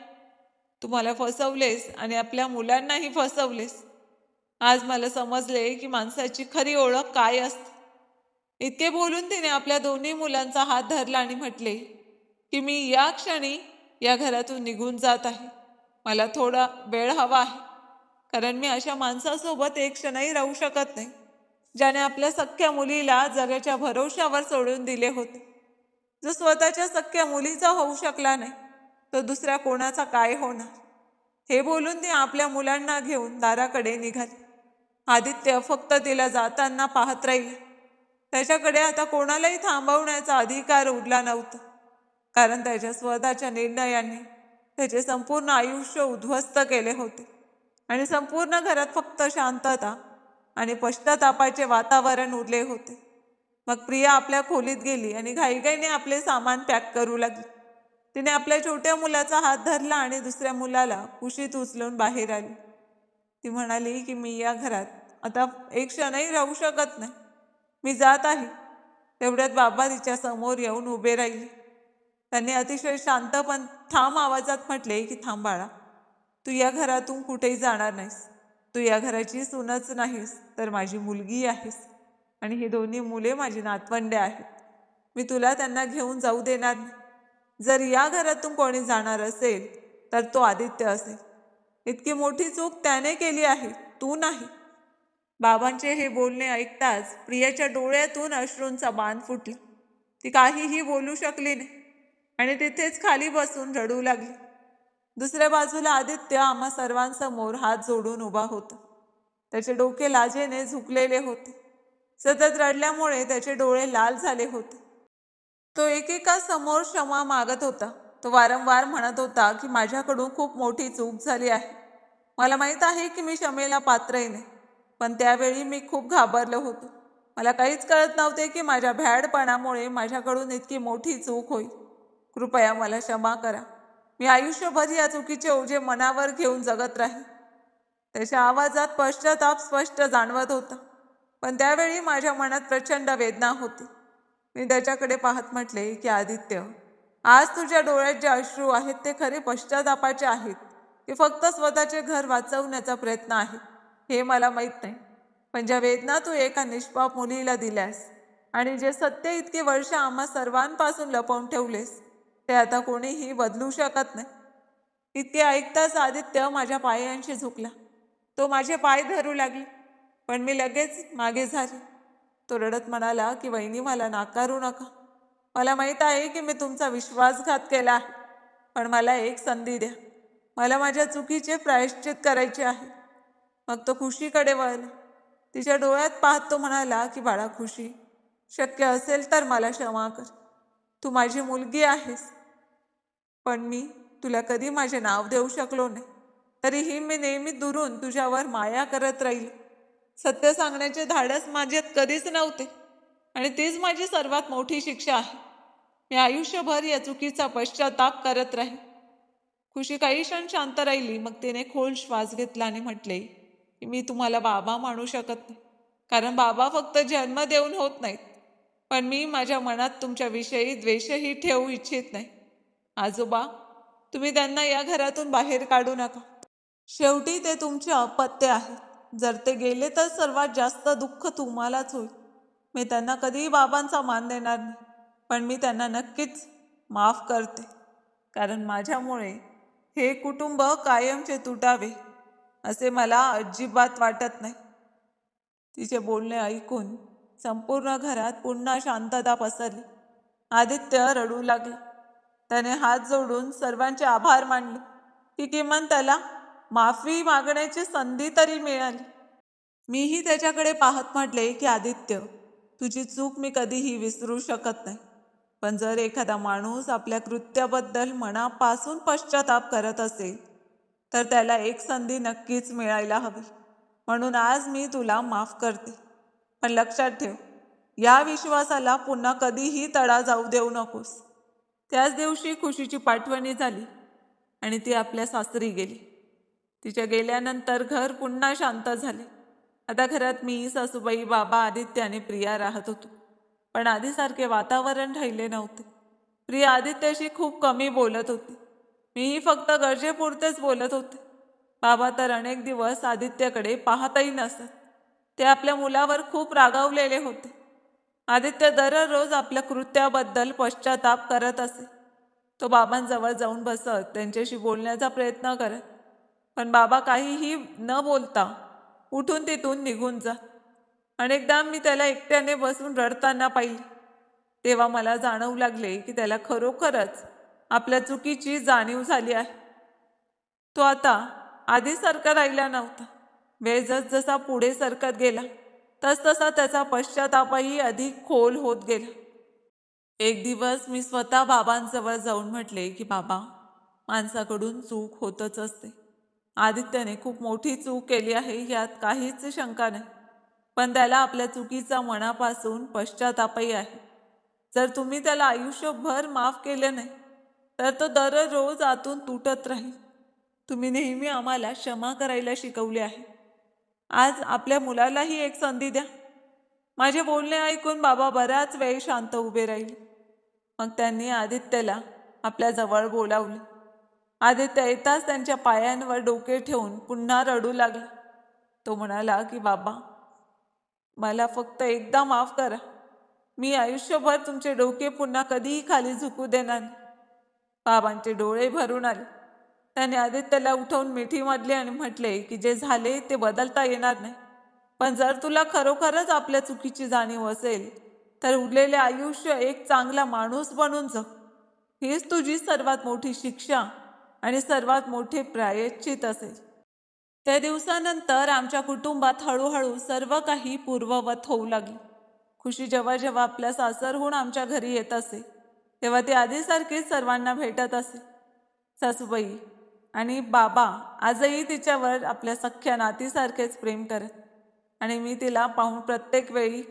तू मला फसवलेस आणि आपल्या मुलांनाही फसवलेस. आज मला समजले की माणसाची खरी ओळख काय असते. इतके बोलून तिने आपल्या दोन्ही मुलांचा हात धरला आणि म्हटले की मी या क्षणी या घरातून निघून जात आहे. मला थोडा वेळ हवा आहे, कारण मी अशा माणसासोबत एक क्षणही राहू शकत नाही, ज्याने आपल्या सख्ख्या मुलीला जगाच्या भरोशावर सोडून दिले होते. जो स्वतःच्या सख्ख्या मुलीचा होऊ शकला नाही, तो दुसऱ्या कोणाचा काय होणार? हे बोलून ती आपल्या मुलांना घेऊन दाराकडे निघाली. आदित्य फक्त तिला जाताना पाहत राहिले. त्याच्याकडे आता कोणालाही थांबवण्याचा अधिकार उरला नव्हता, कारण त्याच्या स्वतःच्या निर्णयाने त्याचे संपूर्ण आयुष्य उद्ध्वस्त केले होते आणि संपूर्ण घरात फक्त शांतता आणि पश्चातापाचे वातावरण उरले होते. मग प्रिया आपल्या खोलीत गेली आणि घाईघाईने आपले सामान पॅक करू लागली. तिने आपल्या छोट्या मुलाचा हात धरला आणि दुसऱ्या मुलाला कुशीत उचलून बाहेर आली. ती म्हणाली की मी या घरात आता एक क्षणही राहू शकत नाही. मी जात आहे. तेवढ्यात बाबा तिच्या समोर येऊन उभे राहिले. त्यांनी अतिशय शांत पण ठाम आवाजात म्हटले की थांब बाळा, तू या घरातून कुठेही जाणार नाहीस. तू या घराची सूनच नाहीस तर माझी मुलगी आहेस आणि ही दोन्ही मुले माझी नातवंडे आहेत. मी तुला त्यांना घेऊन जाऊ देणार नाही. जर या घरातून कोणी जाणार असेल तर तो आदित्य असेल. इतकी मोठी चूक त्याने केली आहे, तू नाही. बाबांचे हे बोलणे ऐकताच प्रियाच्या डोळ्यातून अश्रूंचा बाण फुटला. ती काहीही बोलू शकली नाही आणि तिथेच खाली बसून रडू लागली. दुसऱ्या बाजूला आदित्य आम्हा सर्वांसमोर हात जोडून उभा होता. त्याचे डोके लाजेने झुकलेले होते. सतत रडल्यामुळे त्याचे डोळे लाल झाले होते. तो एकेका समोर क्षमा मागत होता. तो वारंवार म्हणत होता की माझ्याकडून खूप मोठी चूक झाली आहे. मला माहीत आहे की मी क्षमेला पात्रही नाही. पण त्यावेळी मी खूप घाबरलो होतो. मला काहीच कळत नव्हते की माझ्या भ्याडपणामुळे माझ्याकडून इतकी मोठी चूक होईल. कृपया मला क्षमा करा. मी आयुष्यभर या चुकीचे ओझे मनावर घेऊन जगत राहीन. त्याच्या आवाजात पश्चाताप स्पष्ट जाणवत होता. पण त्यावेळी माझ्या मनात प्रचंड वेदना होती. मी त्याच्याकडे पाहत म्हटले की आदित्य, आज तुझ्या डोळ्यात जे अश्रू आहेत ते खरे पश्चातापाचे आहेत की फक्त स्वतःचे घर वाचवण्याचा प्रयत्न आहे हे मला माहीत नाही. पण ज्या वेदना तू एका निष्पाप मुलीला दिल्यास आणि जे सत्य इतकी वर्ष आम्हा सर्वांपासून लपवून ठेवलेस ते आता कोणीही बदलू शकत नाही. इतके ऐकताच आदित्य माझ्या पायांशी झुकला. तो माझे पाय धरू लागले. पण मी लगेच मागे झाले. तो रडत म्हणाला की वहिनी, मला नाकारू नका. मला माहीत आहे की मी तुमचा विश्वासघात केला आहे. पण मला एक संधी द्या. मला माझ्या चुकीचे प्रायश्चित करायचे आहे. मग तो खुशीकडे वळला. तिच्या डोळ्यात पाहत तो म्हणाला की बाळा खुशी, शक्य असेल तर मला क्षमा कर. तू माझी मुलगी आहेस. पण मी तुला कधी माझे नाव देऊ शकलो नाही. तरीही मी नेहमी दुरून तुझ्यावर माया करत राहील. सत्य सांगण्याचे धाडस माझ्यात कधीच नव्हते आणि तीच माझी सर्वात मोठी शिक्षा आहे. मी आयुष्यभर या चुकीचा पश्चाताप करत राहीन. खुशी काही क्षण शांत राहिली. मग तिने खोल श्वास घेतला आणि म्हटले की मी तुम्हाला बाबा मानू शकत नाही. कारण बाबा फक्त जन्म देऊन होत नाहीत. पण मी माझ्या मनात तुमच्याविषयी द्वेषही ठेवू इच्छित नाही. आजोबा, तुम्ही त्यांना या घरातून बाहेर काढू नका. शेवटी ते तुमचे अपत्य आहे. जर ते गेले तर सर्वात जास्त दुःख तुम्हालाच होईल. मी त्यांना कधीही बाबांचा मान देणार नाही. पण मी त्यांना नक्कीच माफ करते. कारण माझ्यामुळे हे कुटुंब कायमचे तुटावे असे मला अजिबात वाटत नाही. तिचे बोलणे ऐकून संपूर्ण घरात पुन्हा शांतता पसरली. आदित्य रडू लागला. त्याने हात जोडून सर्वांचे आभार मानले की किमान त्याला माफी मागण्याची संधी तरी मिळाली. मीही त्याच्याकडे पाहत म्हटले की आदित्य, तुझी चूक मी कधीही विसरू शकत नाही. पण जर एखादा माणूस आपल्या कृत्याबद्दल मनापासून पश्चाताप करत असेल तर त्याला एक संधी नक्कीच मिळायला हवी. म्हणून आज मी तुला माफ करते. पण लक्षात ठेव, या विश्वासाला पुन्हा कधीही तडा जाऊ देऊ नकोस. त्याच दिवशी खुशीची पाठवणी झाली आणि ती आपल्या सासरी गेली. तिच्या गेल्यानंतर घर पुन्हा शांत झाले. आता घरात मी, सासूबाई, बाबा, आदित्य आणि प्रिया राहत होतो. पण आधीसारखे वातावरण राहिले नव्हते. प्रिया आदित्याशी खूप कमी बोलत होती. मीही फक्त गरजेपुरतेच बोलत होते. बाबा तर अनेक दिवस आदित्यकडे पाहतही नसत. ते आपल्या मुलावर खूप रागावलेले होते. आदित्य दररोज आपल्या कृत्याबद्दल पश्चाताप करत असे. तो बाबांजवळ जाऊन बसत त्यांच्याशी बोलण्याचा प्रयत्न करत. पण बाबा काहीही न बोलता उठून तिथून निघून जा. अनेकदा मी त्याला एकट्याने बसून रडताना पाहिले. तेव्हा मला जाणवू लागले की त्याला खरोखरच आपल्या चुकीची जाणीव झाली आहे. तो आता आधीसारखा राहिला नव्हता. वेळ जसजसा पुढे सरकत गेला तसतसा त्याचा पश्चातापही अधिक खोल होत गेला. एक दिवस मी स्वतः बाबांजवळ जाऊन म्हटले की बाबा, माणसाकडून चूक होतच असते. आदित्यने खूप मोठी चूक केली आहे, यात काहीच शंका नाही. पण त्याला आपल्या चुकीचा मनापासून पश्चातापही आहे. जर तुम्ही त्याला आयुष्यभर माफ केले नाही तर तो दररोज आतून तुटत राहील. तुम्ही नेहमी आम्हाला क्षमा करायला शिकवले आहे. आज आपल्या मुलालाही एक संधी द्या. माझे बोलणे ऐकून बाबा बराच वेळ शांत उभे राहिले. मग त्यांनी आदित्यला आपल्या जवळ बोलावले. आदित्य येताच त्यांच्या पायांवर डोके ठेवून पुन्हा रडू लागला. तो म्हणाला की बाबा, मला फक्त एकदा माफ करा. मी आयुष्यभर तुमचे डोके पुन्हा कधीही खाली झुकू देणार नाही. बाबांचे डोळे भरून आले. त्याने आदित्यला उठवून मिठी मारली आणि म्हटले की जे झाले ते बदलता येणार नाही, पण जर तुला खरोखरच आपल्या चुकीची जाणीव असेल तर उरलेले आयुष्य एक चांगला माणूस बनून जग. हीच तुझी सर्वात मोठी शिक्षा आणि सर्वात मोठे प्रायश्चित असेल. त्या दिवसानंतर आमच्या कुटुंबात हळूहळू सर्व काही पूर्ववत होऊ लागले. खुशी जेव्हा जेव्हा आपल्या सासरहून आमच्या घरी येत असे तेव्हा ती आधीसारखीच सर्वांना भेटत असे. सासूबाई आणि बाबा आजही तिच्यावर आपल्या सख्ख्या नातीसारखेच प्रेम करत आणि मी तिला पाहून प्रत्येक वेळी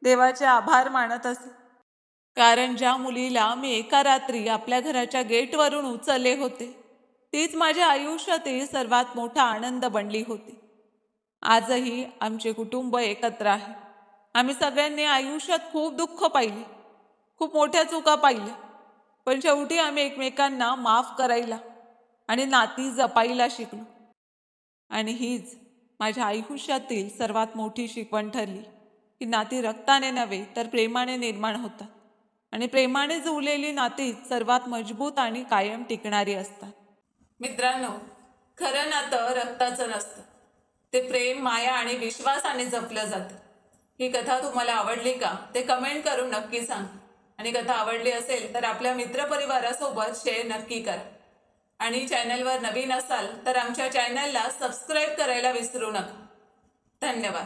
देवाचे आभार मानत असे. कारण ज्या मुलीला मी एका रात्री आपल्या घराच्या गेटवरून उचलले होते तीच माझ्या आयुष्यातील सर्वात मोठा आनंद बनली होती. आजही आमचे कुटुंब एकत्र आहे. आम्ही सगळ्यांनी आयुष्यात खूप दुःख पाहिले, खूप मोठ्या चुका पाहिल्या, पण शेवटी आम्ही एकमेकांना माफ करायला आणि नाती जपायला शिकलो. आणि हीच माझ्या आयुष्यातील सर्वात मोठी शिकवण ठरली की नाती रक्ताने नव्हे तर प्रेमाने निर्माण होतात आणि प्रेमाने जुळलेली नाती सर्वात मजबूत आणि कायम टिकणारी असतात. मित्रांनो, खरं नातं रक्ताचं नसतं. ते प्रेम, माया आणि विश्वासाने जपलं जातं. ही कथा तुम्हाला आवडली का ते कमेंट करून नक्की सांग. आणि कथा आवडली असेल तर आपल्या मित्रपरिवारासोबत शेअर नक्की करा. आणि चॅनलवर नवीन असाल तर आमच्या चॅनलला सबस्क्राईब करायला विसरू नका. धन्यवाद.